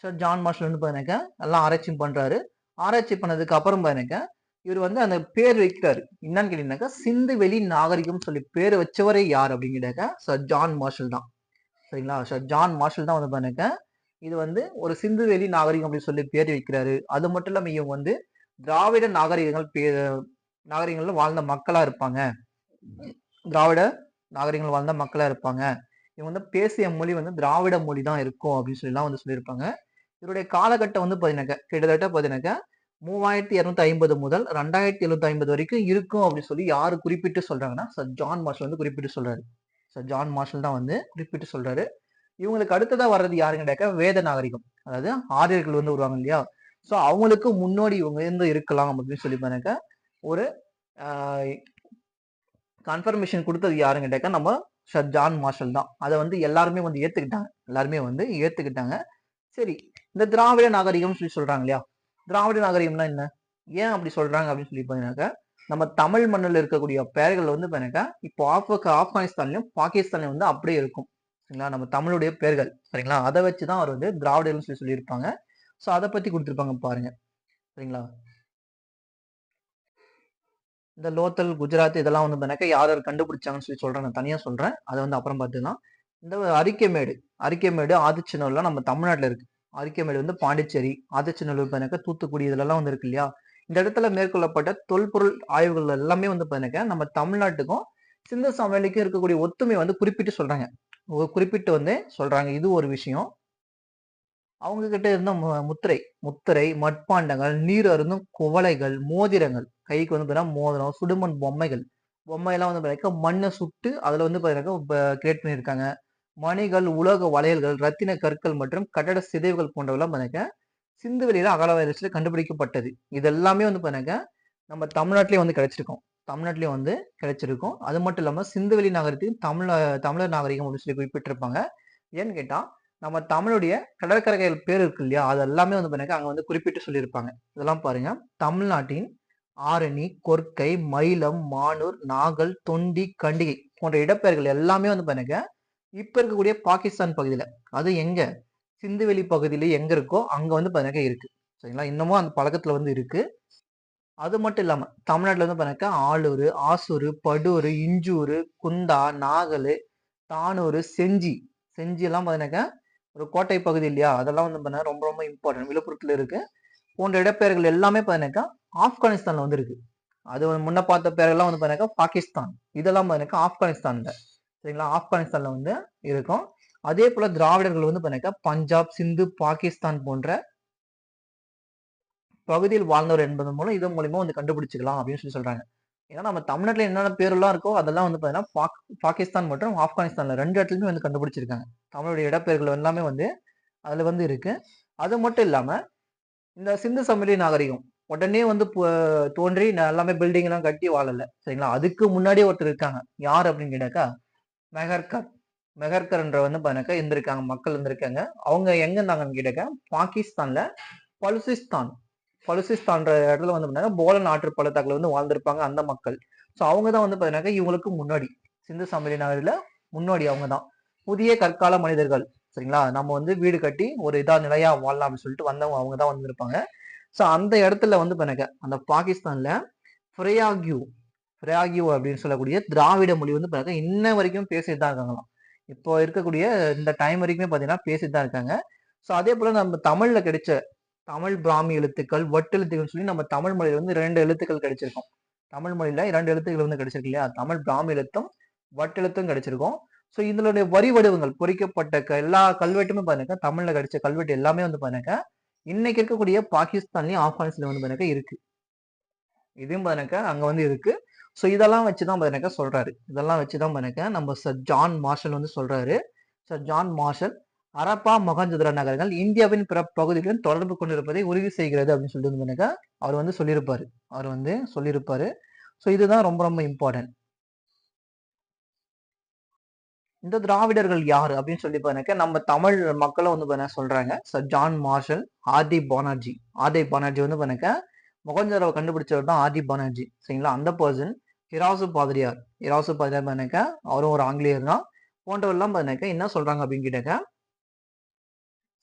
Speaker 1: ஸோ ஜான் மார்ஷல் வந்து பாருங்க எல்லாம் ஆராய்ச்சி பண்றாரு. ஆராய்ச்சி பண்ணதுக்கு அப்புறம் பாருங்க இவர் வந்து அந்த பேர் வைக்கிறாரு. என்னன்னு கேட்டீங்கன்னாக்கா சிந்து வெளி நாகரிகம் சொல்லி பேர் வச்சவரே யார் அப்படின்னு கேட்டாக்கா சர் ஜான் மார்ஷல் தான். சரிங்களா? சர் ஜான் மார்ஷல் தான் வந்து பாருங்க இது வந்து ஒரு சிந்து வெளி நாகரிகம் அப்படின்னு சொல்லி பேர் வைக்கிறாரு. அது மட்டும் இல்லாம இவங்க வந்து திராவிட நாகரிகங்கள்ல வாழ்ந்த மக்களா இருப்பாங்க. திராவிட நாகரிகங்கள் வாழ்ந்த மக்களா இருப்பாங்க. இவங்க வந்து பேசிய மொழி வந்து திராவிட மொழி தான் இருக்கும் அப்படின்னு சொல்லி எல்லாம் வந்து சொல்லியிருப்பாங்க. இவருடைய காலகட்டம் வந்து கிட்டத்தட்ட 3250 முதல் 2750 வரைக்கும் இருக்கும் அப்படின்னு சொல்லி யாரு குறிப்பிட்டு சொல்றாங்கன்னா சர் ஜான் மார்ஷல் வந்து குறிப்பிட்டு சொல்றாரு. சர் ஜான் மார்ஷல் தான் வந்து குறிப்பிட்டு சொல்றாரு. இவங்களுக்கு அடுத்ததா வர்றது யாருன்னு கேட்டாக்க வேத நாகரிகம். அதாவது ஆரியர்கள் வந்து வருவாங்க இல்லையா? ஸோ அவங்களுக்கு முன்னோடி இவங்க இருந்து இருக்கலாம் அப்படின்னு சொல்லி பாருங்க ஒரு கன்ஃபர்மேஷன் கொடுத்தது யாருன்னு கேட்டாக்க நம்ம சர் ஜான் மார்ஷல் தான். அதை வந்து எல்லாருமே வந்து ஏத்துக்கிட்டாங்க. சரி, இந்த திராவிட நாகரிகம் சொல்லி சொல்றாங்க இல்லையா? திராவிட நாகரிகம்னா என்ன, ஏன் அப்படி சொல்றாங்க அப்படின்னு சொல்லி பாத்தீங்கன்னாக்கா நம்ம தமிழ் மண்ணில் இருக்கக்கூடிய பெயர்கள் வந்து பாத்தீங்கன்னா இப்போ ஆப்கானிஸ்தான்லயும் பாகிஸ்தான்லயும் வந்து அப்படியே இருக்கும். சரிங்களா? நம்ம தமிழுடைய பெயர்கள். சரிங்களா? அதை வச்சுதான் அவர் வந்து திராவிடர்கள் சொல்லி சொல்லியிருப்பாங்க. ஸோ அதை பத்தி கொடுத்துருப்பாங்க பாருங்க. சரிங்களா? இந்த லோத்தல் குஜராத் இதெல்லாம் வந்து பாத்தீங்கன்னா யார் கண்டுபிடிச்சாங்கன்னு சொல்லி சொல்றேன். நான் தனியா சொல்றேன். அதை வந்து அப்புறம் பார்த்துக்கலாம். இந்த அரிக்கமேடு ஆதிச்சநல்லூர்லாம் நம்ம தமிழ்நாட்டுல இருக்கு. அரிக்கமேடு வந்து பாண்டிச்சேரி, ஆதிச்சநல்லூர் பாத்தீங்கன்னா தூத்துக்குடி இதெல்லாம் வந்து இருக்கு இல்லையா? இந்த இடத்துல மேற்கொள்ளப்பட்ட தொல்பொருள் ஆய்வுகள் எல்லாமே வந்து பாத்தீங்கன்னா நம்ம தமிழ்நாட்டுக்கும் சிந்து சமவெளிக்கும் இருக்கக்கூடிய ஒத்துமை வந்து குறிப்பிட்டு சொல்றாங்க. இது ஒரு விஷயம். அவங்க கிட்ட இருந்த முத்திரை முத்திரை, மட்பாண்டங்கள், நீர் அருந்தும் குவளைகள், மோதிரங்கள், கைக்கு வந்து பார்த்தீங்கன்னா மோதிரம், சுடுமண் பொம்மைகள், பொம்மையெல்லாம் வந்து பார்த்தீங்கன்னா மண்ணை சுட்டு அதுல வந்து பார்த்தீங்கன்னா கிரியேட் பண்ணியிருக்காங்க. மணிகள், உலோக வளையல்கள், ரத்தின கற்கள் மற்றும் கட்டட சிதைவுகள் போன்றவெல்லாம் பார்த்தீங்கன்னா சிந்து வெளியில அகழ்வாராய்ச்சியில கண்டுபிடிக்கப்பட்டது. இது எல்லாமே வந்து பார்த்தீங்கன்னா நம்ம தமிழ்நாட்டிலேயே வந்து கிடைச்சிருக்கும். தமிழ்நாட்டிலேயே வந்து கிடைச்சிருக்கும். அது மட்டும் இல்லாம சிந்துவெளி நாகரிகத்தையும் தமிழர் நாகரிகம் அப்படின்னு சொல்லி குறிப்பிட்டிருப்பாங்க. ஏன்னு கேட்டா நம்ம தமிழுடைய கடற்கரைகள் பேர் இருக்கு இல்லையா, அது எல்லாமே வந்து பாத்தீங்கன்னா அங்க வந்து குறிப்பிட்டு சொல்லியிருப்பாங்க. இதெல்லாம் பாருங்க. தமிழ்நாட்டின் ஆரணி, கொற்கை, மயிலம், மானூர், நாகல், தொண்டி, கண்டிகை போன்ற இடப்பெயர்கள் எல்லாமே வந்து பாத்தீங்கன்னா இப்ப இருக்கக்கூடிய பாகிஸ்தான் பகுதியில, அது எங்க சிந்துவெளி பகுதியில எங்க இருக்கோ அங்க வந்து பாத்தீங்கன்னா இருக்கு. சரிங்களா, இன்னமும் அந்த பழக்கத்துல வந்து இருக்கு. அது மட்டும் இல்லாம தமிழ்நாட்டுல வந்து பாத்தீங்கன்னா ஆளூர், ஆசூர், படூர், இஞ்சூர், குந்தா, நாகல், தானூர், செஞ்சி, செஞ்சி எல்லாம் பாத்தீங்கன்னா ஒரு கோட்டை பகுதி இல்லையா, அதெல்லாம் வந்து பாத்தீங்கன்னா ரொம்ப ரொம்ப இம்பார்ட்டன்ட், விழுப்புரத்துல இருக்கு. போன்ற இடப்பெயர்கள் எல்லாமே பாத்தீங்கன்னா ஆப்கானிஸ்தான்ல வந்து இருக்கு. அது முன்ன பார்த்த பேரெல்லாம் வந்து பாத்தீங்கன்னா பாகிஸ்தான், இதெல்லாம் பாத்தீங்கன்னா ஆப்கானிஸ்தான்ல. சரிங்களா, ஆப்கானிஸ்தான்ல வந்து இருக்கும். அதே போல திராவிடர்கள் வந்து பாத்தீங்கன்னா பஞ்சாப், சிந்து, பாகிஸ்தான் போன்ற பகுதியில் வாழ்ந்தவர் என்பதன் மூலம் இதன் மூலியமா வந்து கண்டுபிடிச்சிக்கலாம் அப்படின்னு சொல்லி சொல்றாங்க. ஏன்னா நம்ம தமிழ்நாட்டுல என்னென்ன பேரெல்லாம் இருக்கோ அதெல்லாம் வந்து பாத்தீங்கன்னா பாகிஸ்தான் மற்றும் ஆப்கானிஸ்தான்ல ரெண்டு இடத்துலயுமே வந்து கண்டுபிடிச்சிருக்காங்க. தமிழுடைய இடப்பெயர்கள் எல்லாமே வந்து அதுல வந்து இருக்கு. அது மட்டும் இல்லாம இந்த சிந்து சமவெளி நாகரிகம் உடனே வந்து தோன்றி எல்லாமே பில்டிங் எல்லாம் கட்டி வாழல. சரிங்களா, அதுக்கு முன்னாடியே ஒருத்தர் இருக்காங்க. யார் அப்படின்னு கேட்டாக்கா மெஹர்கர். மெஹர்கர் என்ற வந்து பாத்தீங்கன்னா இருந்திருக்காங்க, மக்கள் இருந்திருக்காங்க. அவங்க எங்க இருந்தாங்கன்னு கேட்டாக்கா பாகிஸ்தான்ல பலுசிஸ்தான், பலுசிஸ்தான்ற இடத்துல வந்து பாத்தீங்கன்னா போலன் ஆற்று பள்ளத்தாக்குல வந்து வாழ்ந்திருப்பாங்க அந்த மக்கள். சோ அவங்கதான் வந்து பாத்தீங்கன்னா இவங்களுக்கு முன்னாடி சிந்து சமவெளி நாகரிகத்துல முன்னாடி அவங்கதான் புதிய கற்கால மனிதர்கள். சரிங்களா, நம்ம வந்து வீடு கட்டி ஒரு இதா நிலையா வாழலாம் அப்படின்னு சொல்லிட்டு வந்தவங்க அவங்கதான் வந்திருப்பாங்க. சோ அந்த இடத்துல வந்து பாருங்க அந்த பாகிஸ்தான்ல ஃப்ரேயாகியூ, ஃப்ரேயாகியூ அப்படின்னு சொல்லக்கூடிய திராவிட மொழி வந்து பாருங்க இன்ன வரைக்கும் பேசிட்டு தான் இருக்காங்களாம். இப்போ இருக்கக்கூடிய இந்த டைம் வரைக்குமே பாத்தீங்கன்னா பேசிட்டு தான் இருக்காங்க. சோ அதே போல நம்ம தமிழ்ல கிடைச்ச தமிழ் பிராமி எழுத்துக்கள், வட்டெழுத்துக்கள் சொல்லி நம்ம தமிழ் மொழியில வந்து 2 எழுத்துக்கள் கிடைச்சிருக்கும். தமிழ் மொழியில 2 எழுத்துக்கள் வந்து கிடைச்சிருக்கு இல்லையா, தமிழ் பிராமி எழுத்தும் வட்டெழுத்தும் கிடைச்சிருக்கும். சோ இதனுடைய வரி வடிவங்கள் பொறிக்கப்பட்ட எல்லா கல்வெட்டுமே பாருங்க தமிழ்ல கிடைச்ச கல்வெட்டு எல்லாமே வந்து பாருங்க இன்னைக்கு இருக்கக்கூடிய பாகிஸ்தான்லயும் ஆப்கானிஸ்தான்ல வந்து பாருங்க இருக்கு. இதையும் பாருங்க அங்க வந்து இருக்கு. சோ இதெல்லாம் வச்சுதான் பாருங்க சொல்றாரு. இதெல்லாம் வச்சுதான் பாருங்க நம்ம சர் ஜான் மார்ஷல் வந்து சொல்றாரு. Sir John marshal Harappa Mohenjo-daro நகரங்கள் இந்தியாவின் பிற பகுதிகளுடன் தொடர்பு கொண்டிருப்பதை உறுதி செய்கிறது அப்படின்னு சொல்லிட்டு வந்து அவர் வந்து சொல்லியிருப்பாரு. அவர் வந்து சொல்லியிருப்பாரு. சோ இதுதான் ரொம்ப ரொம்ப இம்பார்ட்டன்ட். இந்த திராவிடர்கள் யாரு அப்படின்னு சொல்லி பாருங்க நம்ம தமிழ் மக்களும் வந்து பாருங்க சொல்றாங்க. Sir John Marshall, RT Banerji. RD Banerji வந்து பாருங்க மொஹஞ்சதாரோவை கண்டுபிடிச்சவர் தான் ஆர்டி பானர்ஜி. சரிங்களா, அந்த பர்சன். ஹிராசு பாதிரியார், ஹிராசு பாதிரியார் பாருங்க அவரும் ஒரு ஆங்கிலேயர் தான். போன்றவெல்லாம் பாருங்க என்ன சொல்றாங்க அப்படின்னு கேட்டாக்க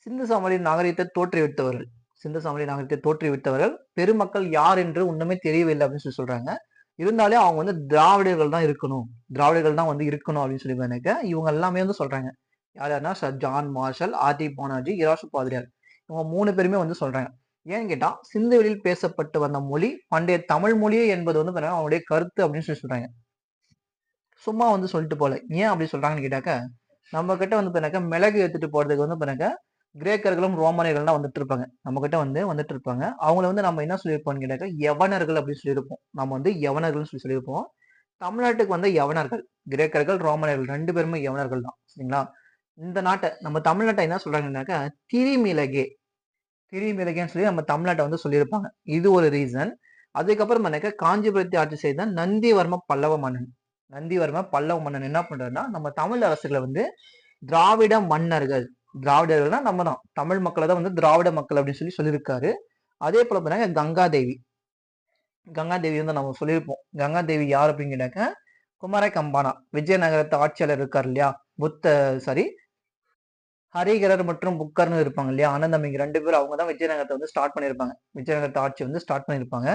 Speaker 1: சிந்து சமவெளி நாகரிகத்தை தோற்றுவித்தவர்கள், சிந்து சமவெளி நாகரிகத்தை தோற்றுவித்தவர்கள் பெருமக்கள் யார் என்று ஒண்ணுமே தெரியவில்லை அப்படின்னு சொல்லி சொல்றாங்க. இருந்தாலே அவங்க வந்து திராவிடர்கள் தான் இருக்கணும், திராவிடர்கள் தான் வந்து இருக்கணும் அப்படின்னு சொல்லி நினைக்க இவங்க எல்லாமே வந்து சொல்றாங்க. யார் யாருன்னா sir John Marshall, RT Banerji, இராசு பாதிரியார், இவங்க 3 பேருமே வந்து சொல்றாங்க. ஏன்னு கேட்டா சிந்துவெளியில் பேசப்பட்டு வந்த மொழி பண்டைய தமிழ் மொழியே என்பது வந்து அவங்களுடைய கருத்து அப்படின்னு சொல்லி சொல்றாங்க. சும்மா வந்து சொல்லிட்டு போல. ஏன் அப்படி சொல்றாங்கன்னு கேட்டாக்க நம்ம கிட்ட வந்து மிளகு எடுத்துட்டு போறதுக்கு வந்து கிரேக்கர்களும் ரோமானியர்கள் தான் வந்துட்டு இருப்பாங்க. நம்ம கிட்ட வந்துட்டு இருப்பாங்க. அவங்கள வந்து நம்ம என்ன சொல்லியிருப்போம்னு கேட்டாக்க யவனர்கள் அப்படின்னு சொல்லியிருப்போம். நம்ம வந்து யவனர்கள் சொல்லி சொல்லியிருப்போம். தமிழ்நாட்டுக்கு வந்து யவனர்கள், கிரேக்கர்கள், ரோமானியர்கள் 2 பேருமே யவனர்கள் தான். சரிங்களா, இந்த நாட்டை நம்ம தமிழ்நாட்டை என்ன சொல்றாங்கன்னாக்கா திரிமிளகே, திரிமிளகேன்னு சொல்லி நம்ம தமிழ்நாட்டை வந்து சொல்லியிருப்பாங்க. இது ஒரு ரீசன். அதுக்கப்புறம் காஞ்சிபுரத்தை ஆட்சி செய்த நந்திவர்ம பல்லவ மன்னன், நந்திவர்ம பல்லவ மன்னன் என்ன பண்றாருன்னா நம்ம தமிழ் அரசுகளை வந்து திராவிட மன்னர்கள், திராவிடர்கள்னா நம்ம தான் தமிழ் மக்களை தான் வந்து திராவிட மக்கள் அப்படின்னு சொல்லி சொல்லியிருக்காரு. அதே போல பாருங்க கங்காதேவி, கங்காதேவி வந்து நம்ம சொல்லியிருப்போம். கங்காதேவி யார் அப்படின்னு கேட்டாக்க குமர கம்பானா, விஜயநகரத்து ஆட்சியாளர் இருக்காரு இல்லையா, சாரி ஹரிகரர் மற்றும் புக்கர்னு இருப்பாங்க இல்லையா, அண்ணன் தம்பிங்க 2 பேரும் அவங்க தான் விஜயநகரத்தை வந்து ஸ்டார்ட் பண்ணியிருப்பாங்க. விஜயநகரத்தை ஆட்சி வந்து ஸ்டார்ட் பண்ணியிருப்பாங்க.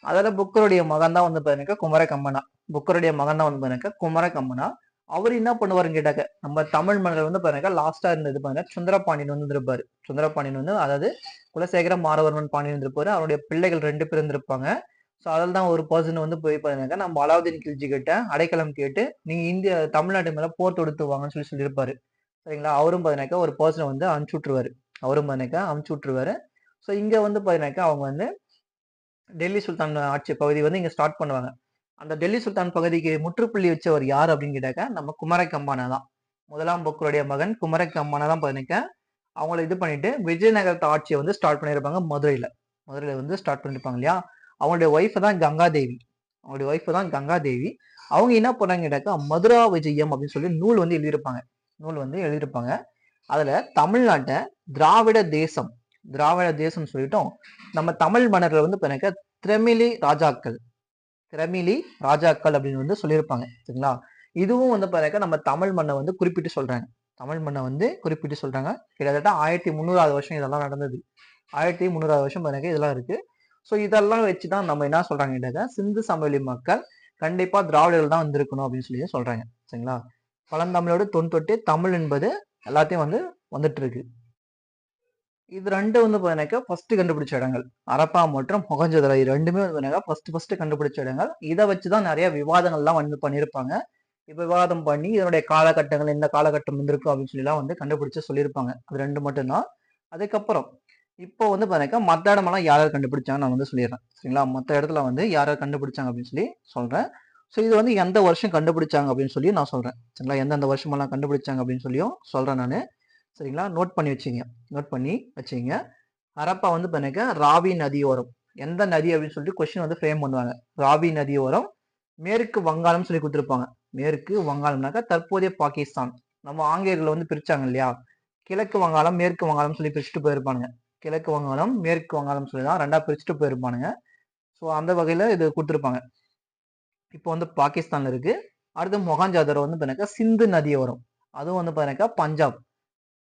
Speaker 1: அதால புக்கருடைய மகன் தான் வந்து பாருங்க குமர கம்மனா, புக்கருடைய மகன் தான் வந்து பாருங்க குமர கம்மனா. அவர் என்ன பண்ணுவாருன்னு கேட்டாக்க நம்ம தமிழ் மன்னர் வந்து பாருங்க லாஸ்டா இருந்தது பாருங்க சுந்தரபாண்டியன் வந்து இருப்பாரு. சுந்தரபாண்டியன் வந்து அதாவது குலசேகர மாறவர்மன் பாண்டியன் இருப்பாரு. அவருடைய பிள்ளைகள் 2 பேர் இருந்திருப்பாங்க. ஸோ அதில் தான் ஒரு பர்சன் வந்து போய் பாருங்க நம்ம அலாவுதீன் கில்ஜி கிட்ட அடைக்கலம் கேட்டு நீங்க இந்திய தமிழ்நாட்டு மேல போர் தொடுத்து வாங்கன்னு சொல்லி சொல்லியிருப்பாரு. சரிங்களா? அவரும் பார்த்தீங்கன்னாக்கா ஒரு பர்சனை வந்து அனுப்பிச்சு விட்டுருவாரு. அவரும் பார்த்தீங்கன்னாக்கா அனுப்பிச்சு விட்டுருவாரு. ஸோ இங்க வந்து பார்த்தீங்கன்னாக்கா அவங்க வந்து டெல்லி சுல்தான் ஆட்சி பகுதி வந்து இங்க ஸ்டார்ட் பண்ணுவாங்க. அந்த டெல்லி சுல்தான் பகுதிக்கு முற்றுப்புள்ளி வச்சவர் யார் அப்படின்னு கேட்டாக்கா நம்ம குமரக் அம்பானா தான். முதலாம் பக்ருடைய மகன் குமரக் அம்பானா தான் பார்த்தீங்கன்னாக்கா அவங்கள இது பண்ணிட்டு விஜயநகரத்து ஆட்சியை வந்து ஸ்டார்ட் பண்ணியிருப்பாங்க மதுரையில. மதுரையில வந்து ஸ்டார்ட் பண்ணிருப்பாங்க இல்லையா? அவங்களுடைய ஒய்ஃப் தான் கங்காதேவி. அவங்களுடைய ஒய்ஃப் தான் கங்காதேவி. அவங்க என்ன பண்ணாங்க கேட்டாக்கா மதுரா விஜயம் அப்படின்னு சொல்லி நூல் வந்து எழுதியிருப்பாங்க. நூல் வந்து எழுதியிருப்பாங்க. அதுல தமிழ்நாட்டை திராவிட தேசம் திராவிட தேசம் சொல்லிட்டோம். நம்ம தமிழ் மன்னர்கள் வந்து எனக்கு திரமிலி ராஜாக்கள் அப்படின்னு வந்து சொல்லியிருப்பாங்க. சரிங்களா? இதுவும் வந்து பாருங்க நம்ம தமிழ் மண்ணை வந்து குறிப்பிட்டு சொல்றாங்க. தமிழ் மண்ணை வந்து குறிப்பிட்டு சொல்றாங்க. கிட்டத்தட்ட 1300வது வருஷம் இதெல்லாம் நடந்தது. 1300வது வருஷம் பாருங்க இதெல்லாம் இருக்கு. ஸோ இதெல்லாம் வச்சுதான் நம்ம என்ன சொல்றாங்க கேட்டாக்கா சிந்து சமவெளி மக்கள் கண்டிப்பா திராவிடர்கள் தான் வந்திருக்கணும் அப்படின்னு சொல்லி சொல்றாங்க. சரிங்களா? பழந்தமிழோடு தொன்தொட்டு தமிழ் என்பது எல்லாத்தையும் வந்து வந்துட்டு இருக்கு. இது ரெண்டு வந்து பாத்தீங்கன்னாக்கா ஃபர்ஸ்ட் கண்டுபிடிச்ச இடங்கள். ஹரப்பா மற்றும் மொஹஞ்சதாரோ இது ரெண்டுமே வந்து ஃபர்ஸ்ட் கண்டுபிடிச்ச இடங்கள். இதை வச்சுதான் நிறைய விவாதங்கள்லாம் வந்து பண்ணியிருப்பாங்க. விவாதம் பண்ணி இதனுடைய காலகட்டங்கள் எந்த காலகட்டம் இருந்திருக்கும் அப்படின்னு சொல்லிலாம் வந்து கண்டுபிடிச்சு சொல்லியிருப்பாங்க. அது ரெண்டு மட்டும்தான். அதுக்கப்புறம் இப்போ வந்து பாத்தீங்கன்னா மற்ற இடமெல்லாம் யார் யார் கண்டுபிடிச்சாங்க நான் வந்து சொல்லிடுறேன். சரிங்களா? மற்ற இடத்துல வந்து யார் யார் கண்டுபிடிச்சாங்க அப்படின்னு சொல்லி சொல்றேன். ஸோ இது வந்து எந்த வருஷம் கண்டுபிடிச்சாங்க அப்படின்னு சொல்லி நான் சொல்றேன். சரிங்களா? எந்தெந்த வருஷமெல்லாம் கண்டுபிடிச்சாங்க அப்படின்னு சொல்லியும் சொல்றேன் நான். சரிங்களா? நோட் பண்ணி வச்சுங்க. நோட் பண்ணி வச்சுங்க. ஹரப்பா வந்து பாருங்க ராவி நதியோரம். எந்த நதி அப்படின்னு சொல்லிட்டு கொஸ்டின் வந்து ஃப்ரேம் பண்ணுவாங்க. ராவி நதியோரம் மேற்கு வங்காளம் சொல்லி கொடுத்துருப்பாங்க. மேற்கு வங்காளம்னாக்கா தற்போதைய பாகிஸ்தான். நம்ம ஆங்கிலேயர்கள் வந்து பிரிச்சாங்க இல்லையா? கிழக்கு வங்காளம் மேற்கு வங்காளம் சொல்லி பிரிச்சுட்டு போயிருப்பானுங்க. கிழக்கு வங்காளம் மேற்கு வங்காளம் சொல்லி தான் ரெண்டா பிரிச்சுட்டு போயிருப்பானுங்க. ஸோ அந்த வகையில இது கொடுத்துருப்பாங்க. இப்போ வந்து பாகிஸ்தான்ல இருக்கு. அடுத்து மொஹாஞ்சாதாரோ வந்து பாருங்க சிந்து நதியோரம். அதுவும் வந்து பாருங்க பஞ்சாப்.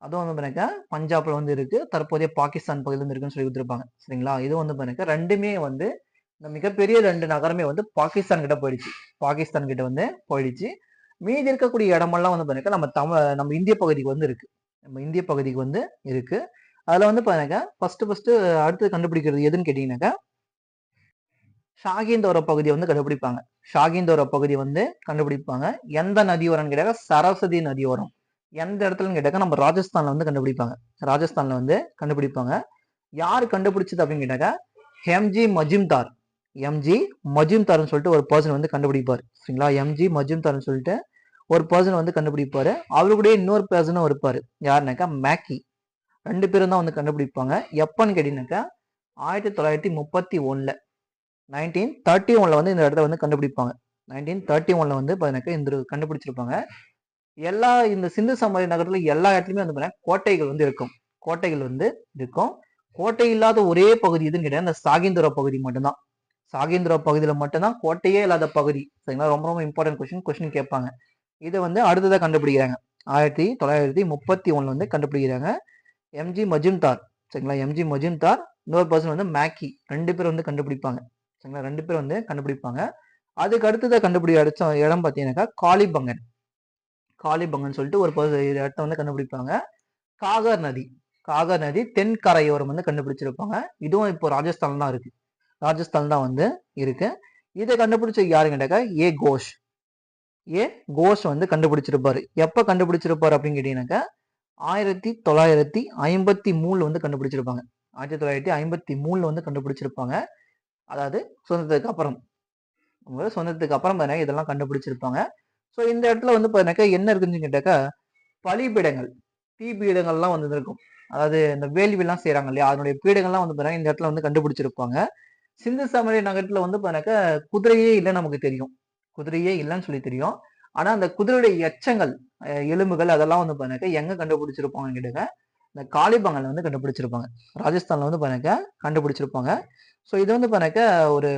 Speaker 1: அதுவும் வந்து பாருங்க பஞ்சாப்ல வந்து இருக்கு. தற்போதைய பாகிஸ்தான் பகுதியில இருந்து இருக்குன்னு சொல்லி கொடுத்துருப்பாங்க. சரிங்களா? இது வந்து பாருங்க ரெண்டுமே வந்து இந்த மிகப்பெரிய ரெண்டு நகரமே வந்து பாகிஸ்தான் கிட்ட போயிடுச்சு. பாகிஸ்தான் கிட்ட வந்து போயிடுச்சு. மீதி இருக்கக்கூடிய இடமெல்லாம் வந்து பாருங்க நம்ம இந்திய பகுதிக்கு வந்து இருக்கு. நம்ம இந்திய பகுதிக்கு வந்து இருக்கு. அதுல வந்து பாருங்க ஃபர்ஸ்ட் அடுத்து கண்டுபிடிக்கிறது எதுன்னு கேட்டீங்கன்னாக்கா ஷாகிந்தோர பகுதியை வந்து கண்டுபிடிப்பாங்க. ஷாகிந்தோர பகுதி வந்து கண்டுபிடிப்பாங்க. எந்த நதியோரம்னு கேட்டாக்க சரஸ்வதி நதியோரம். எந்த இடத்துலன்னு கேட்டாக்க நம்ம ராஜஸ்தான்ல வந்து கண்டுபிடிப்பாங்க. ராஜஸ்தான்ல வந்து கண்டுபிடிப்பாங்க. யார் கண்டுபிடிச்சது அப்படின்னு கேட்டாக்கா எம்ஜி மஜும்தார். எம்ஜி மஜும்தார்னு சொல்லிட்டு ஒரு பர்சன் வந்து கண்டுபிடிப்பார். சரிங்களா? எம்ஜி மஜும்தார்னு சொல்லிட்டு ஒரு பர்சன் வந்து கண்டுபிடிப்பாரு. அவரு கூட இன்னொரு பர்சனும் இருப்பாரு. யாருனாக்கா மேக்கி. ரெண்டு பேரும் தான் வந்து கண்டுபிடிப்பாங்க. எப்பன்னு கேட்டீங்கன்னாக்கா 1931ல 1931ல வந்து இந்த இடத்த வந்து கண்டுபிடிப்பாங்க. 1931ல வந்து பாத்தீங்கன்னாக்கா இந்த கண்டுபிடிச்சிருப்பாங்க. இந்த சிந்து சமவெளி நகரத்துல எல்லா இடத்துலயுமே வந்து பாத்தீங்கன்னா கோட்டைகள் வந்து இருக்கும். கோட்டைகள் வந்து இருக்கும். கோட்டை இல்லாத ஒரே பகுதி எதுன்னு கேட்டா இந்த சாகிந்துரா பகுதி மட்டும்தான். சாகிந்துரா பகுதியில மட்டும்தான் கோட்டையே இல்லாத பகுதி. சரிங்களா? ரொம்ப ரொம்ப இம்பார்ட்டன்ட் கொஸ்டின் கேட்பாங்க. இதை வந்து அடுத்ததா கண்டுபிடிக்கிறாங்க. 1931ல வந்து கண்டுபிடிக்கிறாங்க. எம்ஜி மஜும்தார். சரிங்களா? எம்ஜி மஜும்தார் இன்னொரு பர்சன் வந்து மேக்கி. ரெண்டு பேர் வந்து கண்டுபிடிப்பாங்க. சரிங்களா? ரெண்டு பேர் வந்து கண்டுபிடிப்பாங்க. அதுக்கு அடுத்ததா அடிச்ச இடம் பார்த்தீங்கன்னாக்கா காளிபங்கன். காளிபங்கன் சொல்லிட்டு ஒரு இடத்த வந்து கண்டுபிடிப்பாங்க. காகர் நதி. காகர் நதி தென்கரையோரம் வந்து கண்டுபிடிச்சிருப்பாங்க. இதுவும் இப்போ ராஜஸ்தான் தான் இருக்கு. ராஜஸ்தான் தான் வந்து இருக்கு. இதை கண்டுபிடிச்ச யாருன்னு கேட்டாக்கா கோஷ் வந்து கண்டுபிடிச்சிருப்பாரு. எப்ப கண்டுபிடிச்சிருப்பாரு அப்படின்னு கேட்டீங்கன்னாக்கா 1953 வந்து கண்டுபிடிச்சிருப்பாங்க. 1953 வந்து கண்டுபிடிச்சிருப்பாங்க. அதாவது சுதந்திரத்துக்கு அப்புறம் இதெல்லாம் கண்டுபிடிச்சிருப்பாங்க. ஸோ இந்த இடத்துல வந்து பாத்தீங்கன்னாக்கா என்ன இருக்குன்னு கேட்டாக்கா பலிபீடங்கள், தீபீடங்கள்லாம் வந்து இருக்கும். அதாவது இந்த வேள்விலாம் செய்யறாங்க இல்லையா? அதனுடைய பீடங்கள்லாம் வந்து பாத்தீங்கன்னா இந்த இடத்துல வந்து கண்டுபிடிச்சிருப்பாங்க. சிந்து சமவெளி நகரத்துல வந்து பாத்தீங்கன்னாக்கா குதிரையே இல்லைன்னு நமக்கு தெரியும். குதிரையே இல்லைன்னு சொல்லி தெரியும். ஆனா அந்த குதிரையுடைய எச்சங்கள், எலும்புகள் அதெல்லாம் வந்து பாத்தீங்கன்னாக்கா எங்க கண்டுபிடிச்சிருப்பாங்கன்னு கேட்டாங்க இந்த காளிபங்கன்ல வந்து கண்டுபிடிச்சிருப்பாங்க. ராஜஸ்தான்ல வந்து பாத்தீங்கன்னாக்கா கண்டுபிடிச்சிருப்பாங்க. ஸோ இது வந்து பாத்தீங்கன்னாக்கா ஒரு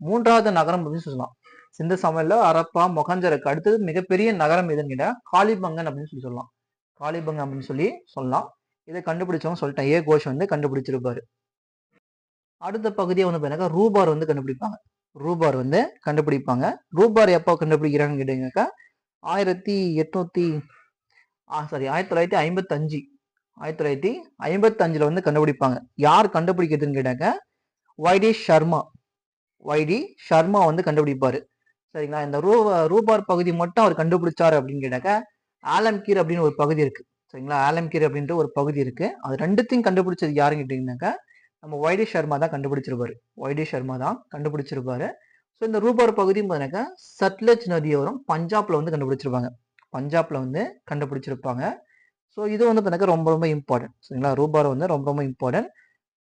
Speaker 1: 3வது நகரம் அப்படின்னு சொல்லலாம். சிந்து சமவெளியில ஹரப்பா மொஹஞ்சருக்கு அடுத்தது மிகப்பெரிய நகரம் எதுன்னு கேட்டா காளிபங்கன் அப்படின்னு சொல்லி சொல்லலாம். காளிபங்கன் அப்படின்னு சொல்லி சொல்லலாம். இதை கண்டுபிடிச்சவங்க சொல்லிட்டேன். கோஷ் வந்து கண்டுபிடிச்சிருப்பாரு. அடுத்த பகுதியை வந்து பாத்தீங்கன்னா ரூபார் வந்து கண்டுபிடிப்பாங்க. ரூபார் வந்து கண்டுபிடிப்பாங்க. ரூபார் எப்போ கண்டுபிடிக்கிறாங்கன்னு கேட்டீங்கன்னாக்கா 1955 1955ல வந்து கண்டுபிடிப்பாங்க. யார் கண்டுபிடிக்கிறதுன்னு கேட்டாக்க YD சர்மா வந்து கண்டுபிடிப்பாரு. சரிங்களா? இந்த ரூபார் பகுதி மட்டும் அவர் கண்டுபிடிச்சாரு அப்படின்னு கேட்டாக்க ஆலம்கீர் அப்படின்னு ஒரு பகுதி இருக்கு. சரிங்களா? ஆலம்கீர் அப்படின்ற ஒரு பகுதி இருக்கு. அது 2த்தையும் கண்டுபிடிச்சது யாருன்னு கேட்டீங்கன்னாக்கா, நம்ம ஒய்டி சர்மா தான் கண்டுபிடிச்சிருப்பாரு. ஒய்டி சர்மா தான் கண்டுபிடிச்சிருப்பாரு. ஸோ இந்த ரூபார் பகுதியும் பார்த்தீங்கன்னாக்கா, சட்லஜ் நதியோரம் பஞ்சாப்ல வந்து கண்டுபிடிச்சிருப்பாங்க. பஞ்சாப்ல வந்து கண்டுபிடிச்சிருப்பாங்க. ஸோ இது வந்து பார்த்தீங்கன்னா ரொம்ப ரொம்ப இம்பார்ட்டன்ட். சரிங்களா? ரூபார் வந்து ரொம்ப ரொம்ப இம்பார்ட்டன்ட்.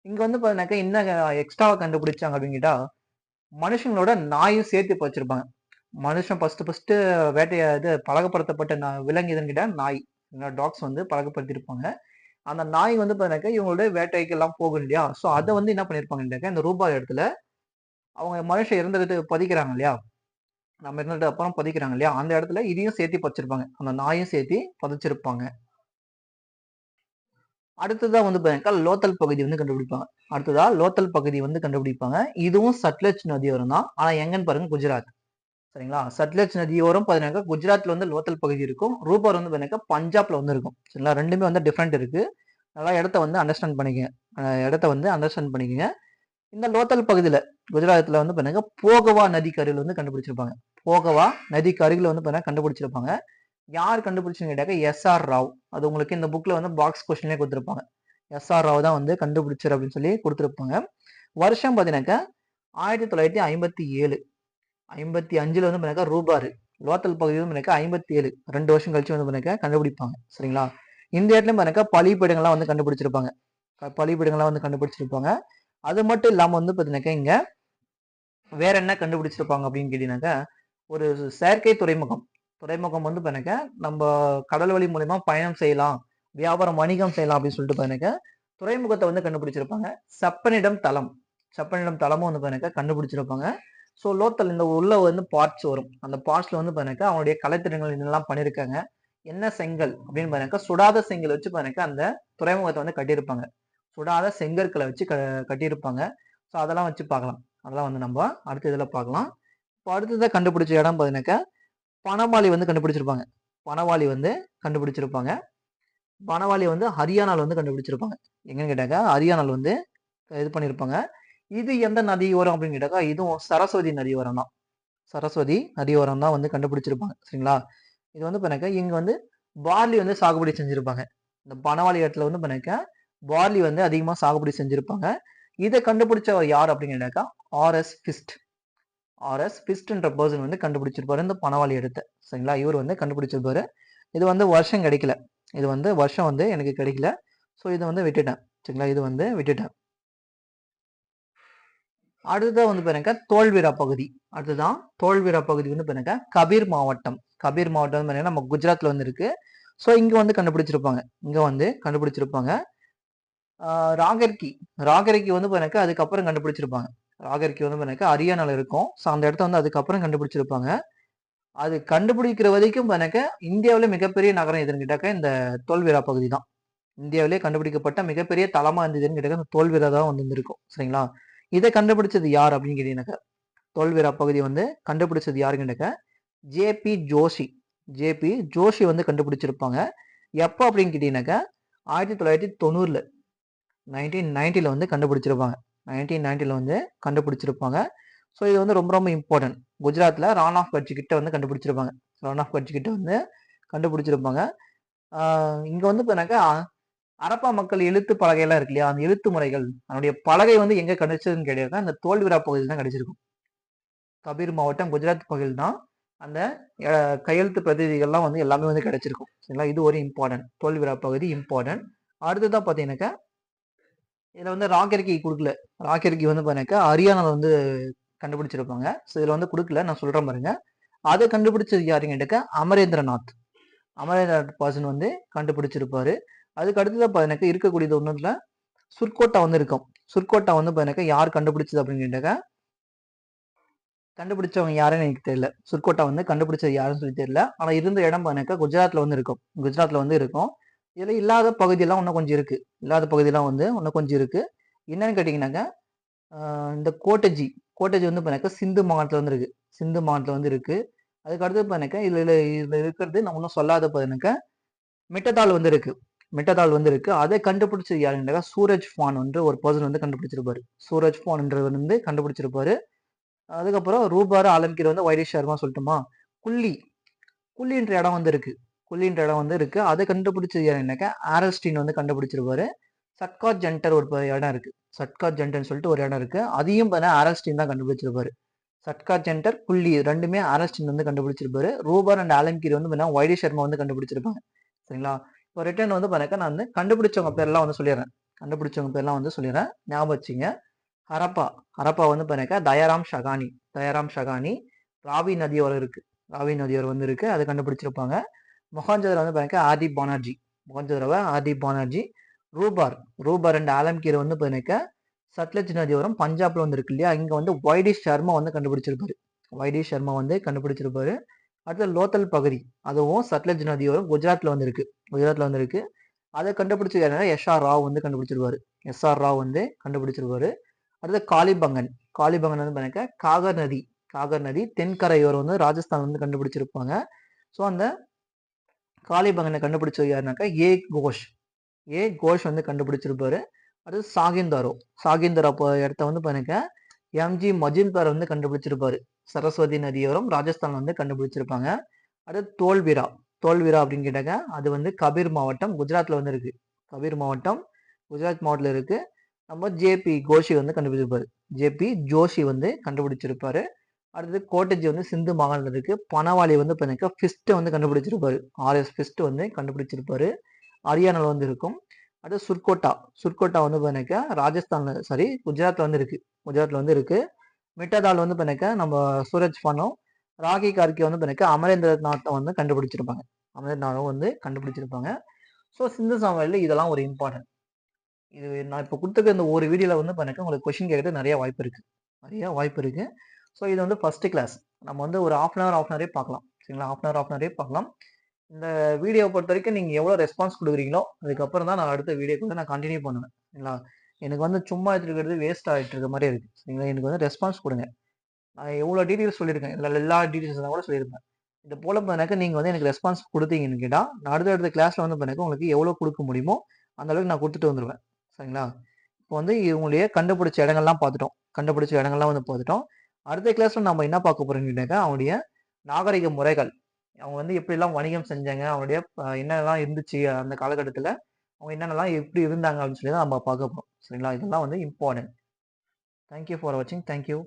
Speaker 1: இங்க வந்து பார்த்தீங்கன்னாக்கா என்ன எக்ஸ்ட்ராவா கண்டுபிடிச்சாங்க அப்படின்னு கேட்டா, மனுஷங்களோட நாயும் சேர்த்து வச்சிருப்பாங்க. மனுஷன் ஃபர்ஸ்ட் வேட்டைய பழக்கப்படுத்தப்பட்ட விலங்கு எதுன்னு கேட்டா நாய். டாக்ஸ் வந்து பழக்கப்படுத்தியிருப்பாங்க. அந்த நாய் வந்து பார்த்தீங்கன்னாக்கா இவங்களோட வேட்டைக்கு எல்லாம் போகும் இல்லையா? ஸோ அத வந்து என்ன பண்ணியிருப்பாங்கன்னாக்கா, இந்த ரூபாய் இடத்துல அவங்க மனுஷன் இறந்துட்டு பதிக்கிறாங்க இல்லையா? நம்ம இறந்துட்டு அப்புறம் பதிக்கிறாங்க இல்லையா? அந்த இடத்துல இதையும் சேர்த்து பதிச்சிருப்பாங்க. அந்த நாயும் சேர்த்து பதிச்சிருப்பாங்க. அடுத்ததா வந்து பார்த்தீங்கன்னாக்கா, லோத்தல் பகுதி வந்து கண்டுபிடிப்பாங்க. அடுத்ததா லோத்தல் பகுதி வந்து கண்டுபிடிப்பாங்க. இதுவும் சட்லஜ் நதியோரம் தான். ஆனா எங்கன்னு பாருங்க குஜராத். சரிங்களா? சட்லஜ் நதியோரம் பார்த்தீங்கன்னாக்கா, குஜராத்ல வந்து லோத்தல் பகுதி இருக்கும். ரூபார் வந்து பார்த்தீங்கன்னாக்கா, பஞ்சாப்ல வந்து இருக்கும். சரிங்களா? 2மே வந்து டிஃபரெண்ட் இருக்கு. நல்லா இடத்த வந்து அண்டர்ஸ்டாண்ட் பண்ணிக்கங்க. இடத்த வந்து அண்டர்ஸ்டாண்ட் பண்ணிக்கங்க. இந்த லோத்தல் பகுதியில குஜராத்ல வந்து பார்த்தீங்கன்னா, போகவா நதிக்கு அருகில வந்து கண்டுபிடிச்சிருப்பாங்க. போகவா நதிக்கு அருகில வந்து பார்த்தீங்கன்னா கண்டுபிடிச்சிருப்பாங்க. யார் கண்டுபிடிச்சுன்னு கேட்டாக்க எஸ்.ஆர். ராவ். அது உங்களுக்கு இந்த புக்ல வந்து பாக்ஸ் கொஸ்டின்லயே கொடுத்திருப்பாங்க. எஸ்.ஆர். ராவ் தான் வந்து கண்டுபிடிச்சார் அப்படின்னு சொல்லி கொடுத்திருப்பாங்க. வருஷம் பார்த்தீங்கன்னாக்கா 1957 55ல வந்து பார்த்தீங்கன்னா ரூபார் லோத்தல் பகுதி வந்து பார்த்தீங்கன்னா 57 2 வருஷம் கழிச்சு வந்து பார்த்தீங்கன்னா கண்டுபிடிப்பாங்க. சரிங்களா? இந்த இடத்துலயும் பார்த்தீங்கன்னா பலிபீடங்கள்லாம் வந்து கண்டுபிடிச்சிருப்பாங்க. பலிபீடங்கள்லாம் வந்து கண்டுபிடிச்சிருப்பாங்க. அது மட்டும் இல்லாம வந்து பார்த்தீங்கன்னாக்கா இங்க வேற என்ன கண்டுபிடிச்சிருப்பாங்க அப்படின்னு கேட்டீங்கன்னாக்கா, ஒரு செயற்கை துறைமுகம். துறைமுகம் வந்து பார்த்தீங்கன்னாக்கா, நம்ம கடல் வழி மூலியமா பயணம் செய்யலாம், வியாபாரம், வணிகம் செய்யலாம் அப்படின்னு சொல்லிட்டு பார்த்தீங்கன்னாக்கா, துறைமுகத்தை வந்து கண்டுபிடிச்சிருப்பாங்க. செப்பனிடம் தளம். செப்பனிடம் தளமும் வந்து பார்த்தீங்கன்னாக்கா கண்டுபிடிச்சிருப்பாங்க. ஸோ லோத்தல் இந்த உள்ள வந்து பார்ட்ஸ் வரும். அந்த பார்ட்ஸ்ல வந்து பார்த்தீங்கன்னாக்கா, அவங்களுடைய கலைத்திறன்கள் என்னெல்லாம் பண்ணியிருக்காங்க. என்ன செங்கல் அப்படின்னு பார்த்தீங்கன்னாக்கா, சுடாத செங்கல் வச்சு பார்த்தீங்கன்னாக்கா, அந்த துறைமுகத்தை வந்து கட்டியிருப்பாங்க. சுடாத செங்கற்களை வச்சு கட்டியிருப்பாங்க. ஸோ அதெல்லாம் வச்சு பார்க்கலாம். அதெல்லாம் வந்து நம்ம அடுத்த இதுல பார்க்கலாம். இப்போ அடுத்ததா கண்டுபிடிச்ச இடம் பார்த்தீங்கன்னாக்கா, பனவாலி வந்து கண்டுபிடிச்சிருப்பாங்க. பனவாலி வந்து கண்டுபிடிச்சிருப்பாங்க. பனவாலி வந்து ஹரியானால வந்து கண்டுபிடிச்சிருப்பாங்க. எங்கன்னு கேட்டாக்கா, ஹரியானால வந்து இது பண்ணியிருப்பாங்க. இது எந்த நதியோரம் அப்படின்னு கேட்டாக்கா, இதுவும் சரஸ்வதி நதியோரம் தான். சரஸ்வதி நதியோரம் தான் வந்து கண்டுபிடிச்சிருப்பாங்க. சரிங்களா? இது வந்து பண்ணாக்கா, இங்க வந்து பார்லி வந்து சாகுபடி செஞ்சிருப்பாங்க. இந்த பனவாலி இடத்துல வந்து பண்ணாக்கா, பார்லி வந்து அதிகமா சாகுபடி செஞ்சிருப்பாங்க. இதை கண்டுபிடிச்சவர் யார் அப்படின்னு கேட்டாக்கா, ஆர்.எஸ். ஃபிஸ்ட். ஆர்.எஸ். ஃபிஸ்ட்ன்ற பர்சன் வந்து கண்டுபிடிச்சிருப்பாரு இந்த பனவாலி இடத்த. சரிங்களா? இவர் வந்து கண்டுபிடிச்சிருப்பாரு. இது வந்து வருஷம் கிடைக்கல. இது வந்து வருஷம் வந்து எனக்கு கிடைக்கல. ஸோ இதை வந்து விட்டுட்டேன். சரிங்களா? இது வந்து விட்டுட்டேன். அடுத்ததா வந்து பாருங்க தோல்விரா பகுதி. அடுத்ததான் தோல்விரா பகுதி வந்து பாருங்க கபீர் மாவட்டம். கபீர் மாவட்டம் வந்து பாத்தீங்கன்னா நம்ம குஜராத்ல வந்து இருக்கு. ஸோ இங்க வந்து கண்டுபிடிச்சிருப்பாங்க. இங்க வந்து கண்டுபிடிச்சிருப்பாங்க. ராகர்கி. ராகர்கி வந்து பாருங்க அதுக்கப்புறம் கண்டுபிடிச்சிருப்பாங்க. ராகர்கி வந்து பாருங்க ஹரியானால இருக்கும். ஸோ அந்த இடத்த வந்து அதுக்கப்புறம் கண்டுபிடிச்சிருப்பாங்க. அது கண்டுபிடிக்கிற வரைக்கும் பாருங்க இந்தியாவிலே மிகப்பெரிய நகரம் எதுன்னு கேட்டாக்க இந்த தோல்விரா பகுதி தான். இந்தியாவிலே கண்டுபிடிக்கப்பட்ட மிகப்பெரிய தளமா இருந்ததுன்னு கேட்டாக்க இந்த தோல்விரா தான் வந்து இருந்திருக்கும். சரிங்களா? இதை கண்டுபிடிச்சது யார் அப்படின்னு கேட்டீங்கன்னாக்கா, தோல்விரா பகுதி வந்து கண்டுபிடிச்சது யாருன்னு ஜே.பி. ஜோஷி. ஜே.பி. ஜோஷி வந்து கண்டுபிடிச்சிருப்பாங்க. எப்போ அப்படின்னு கேட்டீங்கன்னாக்கா 1990ல 1990ல வந்து கண்டுபிடிச்சிருப்பாங்க. 1990ல வந்து கண்டுபிடிச்சிருப்பாங்க. ஸோ இது வந்து ரொம்ப ரொம்ப இம்பார்ட்டன்ட். குஜராத்ல ரான் ஆஃப் கட்சி கிட்ட வந்து கண்டுபிடிச்சிருப்பாங்க. ரான் ஆஃப் கட்சி கிட்ட வந்து கண்டுபிடிச்சிருப்பாங்க. இங்க வந்து பார்த்தீங்கன்னாக்கா அரப்பா மக்கள் எழுத்து பலகையெல்லாம் இருக்கு இல்லையா? அந்த எழுத்து முறைகள் அதனுடைய பலகை வந்து எங்க கிடைச்சதுன்னு கேட்டீங்கன்னா இந்த தோல்விரா பகுதியில் தான் கிடைச்சிருக்கும். கபீர் மாவட்டம் குஜராத் பகுதியில் தான் அந்த கையெழுத்து பிரதிநிதிகள்லாம் வந்து எல்லாமே வந்து கிடைச்சிருக்கும். சரிங்களா? இது ஒரு இம்பார்ட்டன்ட். தோல்விரா பகுதி இம்பார்ட்டன்ட். அடுத்ததான் பார்த்தீங்கன்னாக்கா இதுல வந்து ராக்கெர்கி கொடுக்கல. ராக்கெர்கி வந்து பார்த்தீங்கன்னாக்கா ஹரியானால வந்து கண்டுபிடிச்சிருப்பாங்க. ஸோ இதுல வந்து கொடுக்கல. நான் சொல்றேன் பாருங்க. அதை கண்டுபிடிச்சது யாருன்னு கேட்டாக்கா அமரேந்திரநாத். அமரேந்திரநாத் பர்சன் வந்து கண்டுபிடிச்சிருப்பாரு. அதுக்கு அடுத்ததான் பார்த்தீங்கன்னாக்கா இருக்கக்கூடியது ஒன்றுல சுர்கோட்டா வந்து இருக்கும். சுர்கோட்டா வந்து பார்த்தீங்கன்னாக்கா யார் கண்டுபிடிச்சது அப்படின்னு கேட்டாக்கா கண்டுபிடிச்சவங்க யாருன்னு எனக்கு தெரியல. சுர்கோட்டா வந்து கண்டுபிடிச்சது யாருன்னு சொல்லி தெரியல. ஆனா இருந்த இடம் பார்த்தீங்கன்னாக்கா குஜராத்ல வந்து இருக்கும். குஜராத்ல வந்து இருக்கும். இதுல இல்லாத பகுதியெல்லாம் இன்னும் கொஞ்சம் இருக்கு. இல்லாத பகுதியெல்லாம் வந்து இன்னும் கொஞ்சம் இருக்கு. என்னன்னு கேட்டீங்கன்னாக்கா இந்த கோட்டஜி. கோட்டஜி வந்து பார்த்தீங்கன்னாக்கா சிந்து மாகாணத்துல வந்து இருக்கு. சிந்து மாகாணத்துல வந்து இருக்கு. அதுக்கு அடுத்து பார்த்தீங்கன்னாக்கா இதுல இருக்கிறது நான் இன்னும் சொல்லாத பார்த்தீங்கன்னாக்கா மிட்டதால் வந்து இருக்கு. மிட்டதால் வந்து இருக்கு. அதை கண்டுபிடிச்சது யாருன்னாக்கா சூரஜ் ஃபான் வந்து ஒரு பர்சன் வந்து கண்டுபிடிச்சிருப்பாரு. சூரஜ் ஃபான்ன்றவர் வந்து கண்டுபிடிச்சிருப்பாரு. அதுக்கப்புறம் ரூபார் ஆலம்கீர் வந்து வைடி ஷர்மா சொல்லட்டுமா? குள்ளி. குள்ளின்ற இடம் வந்து இருக்கு. குழின்ற இடம் வந்து இருக்கு. அதை கண்டுபிடிச்சது யாருன்னாக்கா ஆரஸ்டின் வந்து கண்டுபிடிச்சிருப்பாரு. சட்காட் ஜென்டர் ஒரு இடம் இருக்கு. சட்காட் ஜென்டர்னு சொல்லிட்டு ஒரு இடம் இருக்கு. அதையும் பார்த்தீங்கன்னா ஆரஸ்டின் தான் கண்டுபிடிச்சிருப்பாரு. சட்காட் ஜென்டர், புள்ளி 2மே ஆரஸ்டின் வந்து கண்டுபிடிச்சிருப்பாரு. ரூபர் அண்ட் ஆலம்கீர் வந்து பார்த்தீங்கன்னா ஒய்டி சர்மா வந்து கண்டுபிடிச்சிருப்பாங்க. சரிங்களா? இப்போ ரிட்டர்ன் வந்து பார்த்தீங்கன்னா நான் வந்து கண்டுபிடிச்சவங்க பேர்லாம் வந்து சொல்லிடுறேன். கண்டுபிடிச்சவங்க பேர்லாம் வந்து சொல்லிடுறேன். ஞாபகம் வச்சுங்க. ஹரப்பா ஹரப்பா வந்து பார்த்தீங்கன்னா தயாராம் ஷகானி. தயாராம் ஷகானி. ராவி நதியோரம் இருக்கு. ராவி நதியோரம் வந்து இருக்கு. அதை கண்டுபிடிச்சிருப்பாங்க. மொஹஞ்சதாரோ வந்து பார்த்தீங்கன்னா ஆதி பானர்ஜி. மொஹஞ்சதாரோவை ஆதி பானர்ஜி. ரூபார் ரூபார் அண்ட் ஆலம்கீர் வந்து பார்த்தீங்கன்னா சட்லஜ் நதியோரம் பஞ்சாப்ல வந்து இருக்கு இல்லையா, இங்க வந்து ஒய்டி சர்மா வந்து கண்டுபிடிச்சிருப்பாரு. ஒய்டி சர்மா வந்து கண்டுபிடிச்சிருப்பாரு. அடுத்து லோத்தல் பகுதி, அதுவும் சட்லஜ் நதியோரம் குஜராத்ல வந்து இருக்கு. குஜராத்ல வந்து இருக்கு. அதை கண்டுபிடிச்சது யாருன்னா எஸ்ஆர் ராவ் வந்து கண்டுபிடிச்சிருப்பாரு. எஸ்ஆர் ராவ் வந்து கண்டுபிடிச்சிருப்பாரு. அடுத்து காளிபங்கன். காளிபங்கன் வந்து பார்த்தீங்கன்னா காகர் நதி. காகர் நதி தென்கரையோரம் வந்து ராஜஸ்தான் வந்து கண்டுபிடிச்சிருப்பாங்க. ஸோ அந்த காளிபங்கனை கண்டுபிடிச்சது யாருனாக்கா கோஷ். கோஷ் வந்து கண்டுபிடிச்சிருப்பாரு. அடுத்து சாகிந்தாரோ. சாகிந்தாரோ இடத்த வந்து பாருங்க எம்ஜி மஜும்தார் வந்து கண்டுபிடிச்சிருப்பாரு. சரஸ்வதி நதியோரம் ராஜஸ்தான் வந்து கண்டுபிடிச்சிருப்பாங்க. அடுத்து தோல்விரா. தோல்விரா அப்படின்னு கேட்டாங்க அது வந்து கபீர் மாவட்டம் குஜராத்ல வந்து இருக்கு. கபீர் மாவட்டம் குஜராத் மாவட்டத்தில் இருக்கு. நம்ம ஜேபி கோஷி வந்து கண்டுபிடிச்சிருப்பாரு. ஜேபி ஜோஷி வந்து கண்டுபிடிச்சிருப்பாரு. அடுத்தது கோட்டஜி வந்து சிந்து மாகாணத்தில் இருக்கு. பனவாளி வந்து பார்த்தீங்கன்னா ஃபிஸ்ட் வந்து கண்டுபிடிச்சிருப்பாரு. ஆர்எஸ் ஃபிஸ்ட் வந்து கண்டுபிடிச்சிருப்பாரு. ஹரியானால வந்து இருக்கும். அடுத்து சுர்கோட்டா. சுர்கோட்டா வந்து பார்த்தீங்கன்னா ராஜஸ்தான்ல சாரி குஜராத்ல வந்து இருக்கு. குஜராத்ல வந்து இருக்கு. மிட்டாதால் வந்து பார்த்தீங்கன்னா நம்ம சூரஜ் பானோ, ராகி கார்கே வந்து பார்த்தீங்கன்னா அமரேந்திரநாத்தை வந்து கண்டுபிடிச்சிருப்பாங்க. அமரேந்திரநாத் வந்து கண்டுபிடிச்சிருப்பாங்க. ஸோ சிந்து சமவெளியில் இதெல்லாம் ஒரு இம்பார்ட்டன்ட். இது நான் இப்போ கொடுத்துருக்க இந்த ஒரு வீடியோவில் வந்து பார்த்தீங்கன்னா உங்களுக்கு கொஸ்டின் கேட்கறது நிறைய வாய்ப்பு இருக்கு. நிறைய வாய்ப்பு இருக்கு. ஸோ இது வந்து ஃபர்ஸ்ட் கிளாஸ். நம்ம வந்து ஒரு ஹாஃப் அன் ஹவரே பார்க்கலாம். சரிங்களா? ஹாஃப் அன் ஹவரே பார்க்கலாம். இந்த வீடியோவை பொறுத்த வரைக்கும் நீங்கள் எவ்வளோ ரெஸ்பான்ஸ் கொடுக்குறீங்களோ அதுக்கப்புறம் தான் நான் அடுத்த வீடியோக்கு வந்து நான் கண்டினியூ பண்ணுவேன். சரிங்களா? எனக்கு வந்து சும்மா எடுத்துக்கிறது வேஸ்ட் ஆகிட்டு இருக்க மாதிரி இருக்கு. சரிங்களா? எனக்கு வந்து ரெஸ்பான்ஸ் கொடுங்க. நான் எவ்வளோ டீட்டெயில்ஸ் சொல்லியிருக்கேன். இதில் எல்லா டீட்டெயில்ஸ் தான் கூட சொல்லியிருப்பேன். இது போல பண்ணாக்க நீங்கள் வந்து எனக்கு ரெஸ்பான்ஸ் கொடுத்தீங்கன்னு கேட்டால் நான் அடுத்த கிளாஸில் வந்து பண்ணாக்க உங்களுக்கு எவ்வளோ கொடுக்க முடியுமோ அந்த அளவுக்கு நான் கொடுத்துட்டு வந்துடுவேன். சரிங்களா? இப்போ வந்து இவங்களுடைய கண்டுபிடிச்ச இடங்கள்லாம் பார்த்துட்டோம். கண்டுபிடிச்ச இடங்கள்லாம் வந்து பார்த்துட்டோம். அடுத்த கிளாஸில் நம்ம என்ன பார்க்க போறோம்னு கேட்டாக்கா அவங்களுடைய நாகரிக முறைகள். அவங்க வந்து எப்படிலாம் வணிகம் செஞ்சாங்க, அவங்களுடைய என்னென்னலாம் இருந்துச்சு அந்த காலகட்டத்தில், அவங்க என்னென்னலாம் எப்படி இருந்தாங்க அப்படின்னு சொல்லி தான் நம்ம பார்க்க போகிறோம். சரிங்களா? இதெல்லாம் வந்து இம்பார்ட்டன்ட். தேங்க்யூ ஃபார் வாட்சிங். தேங்க்யூ.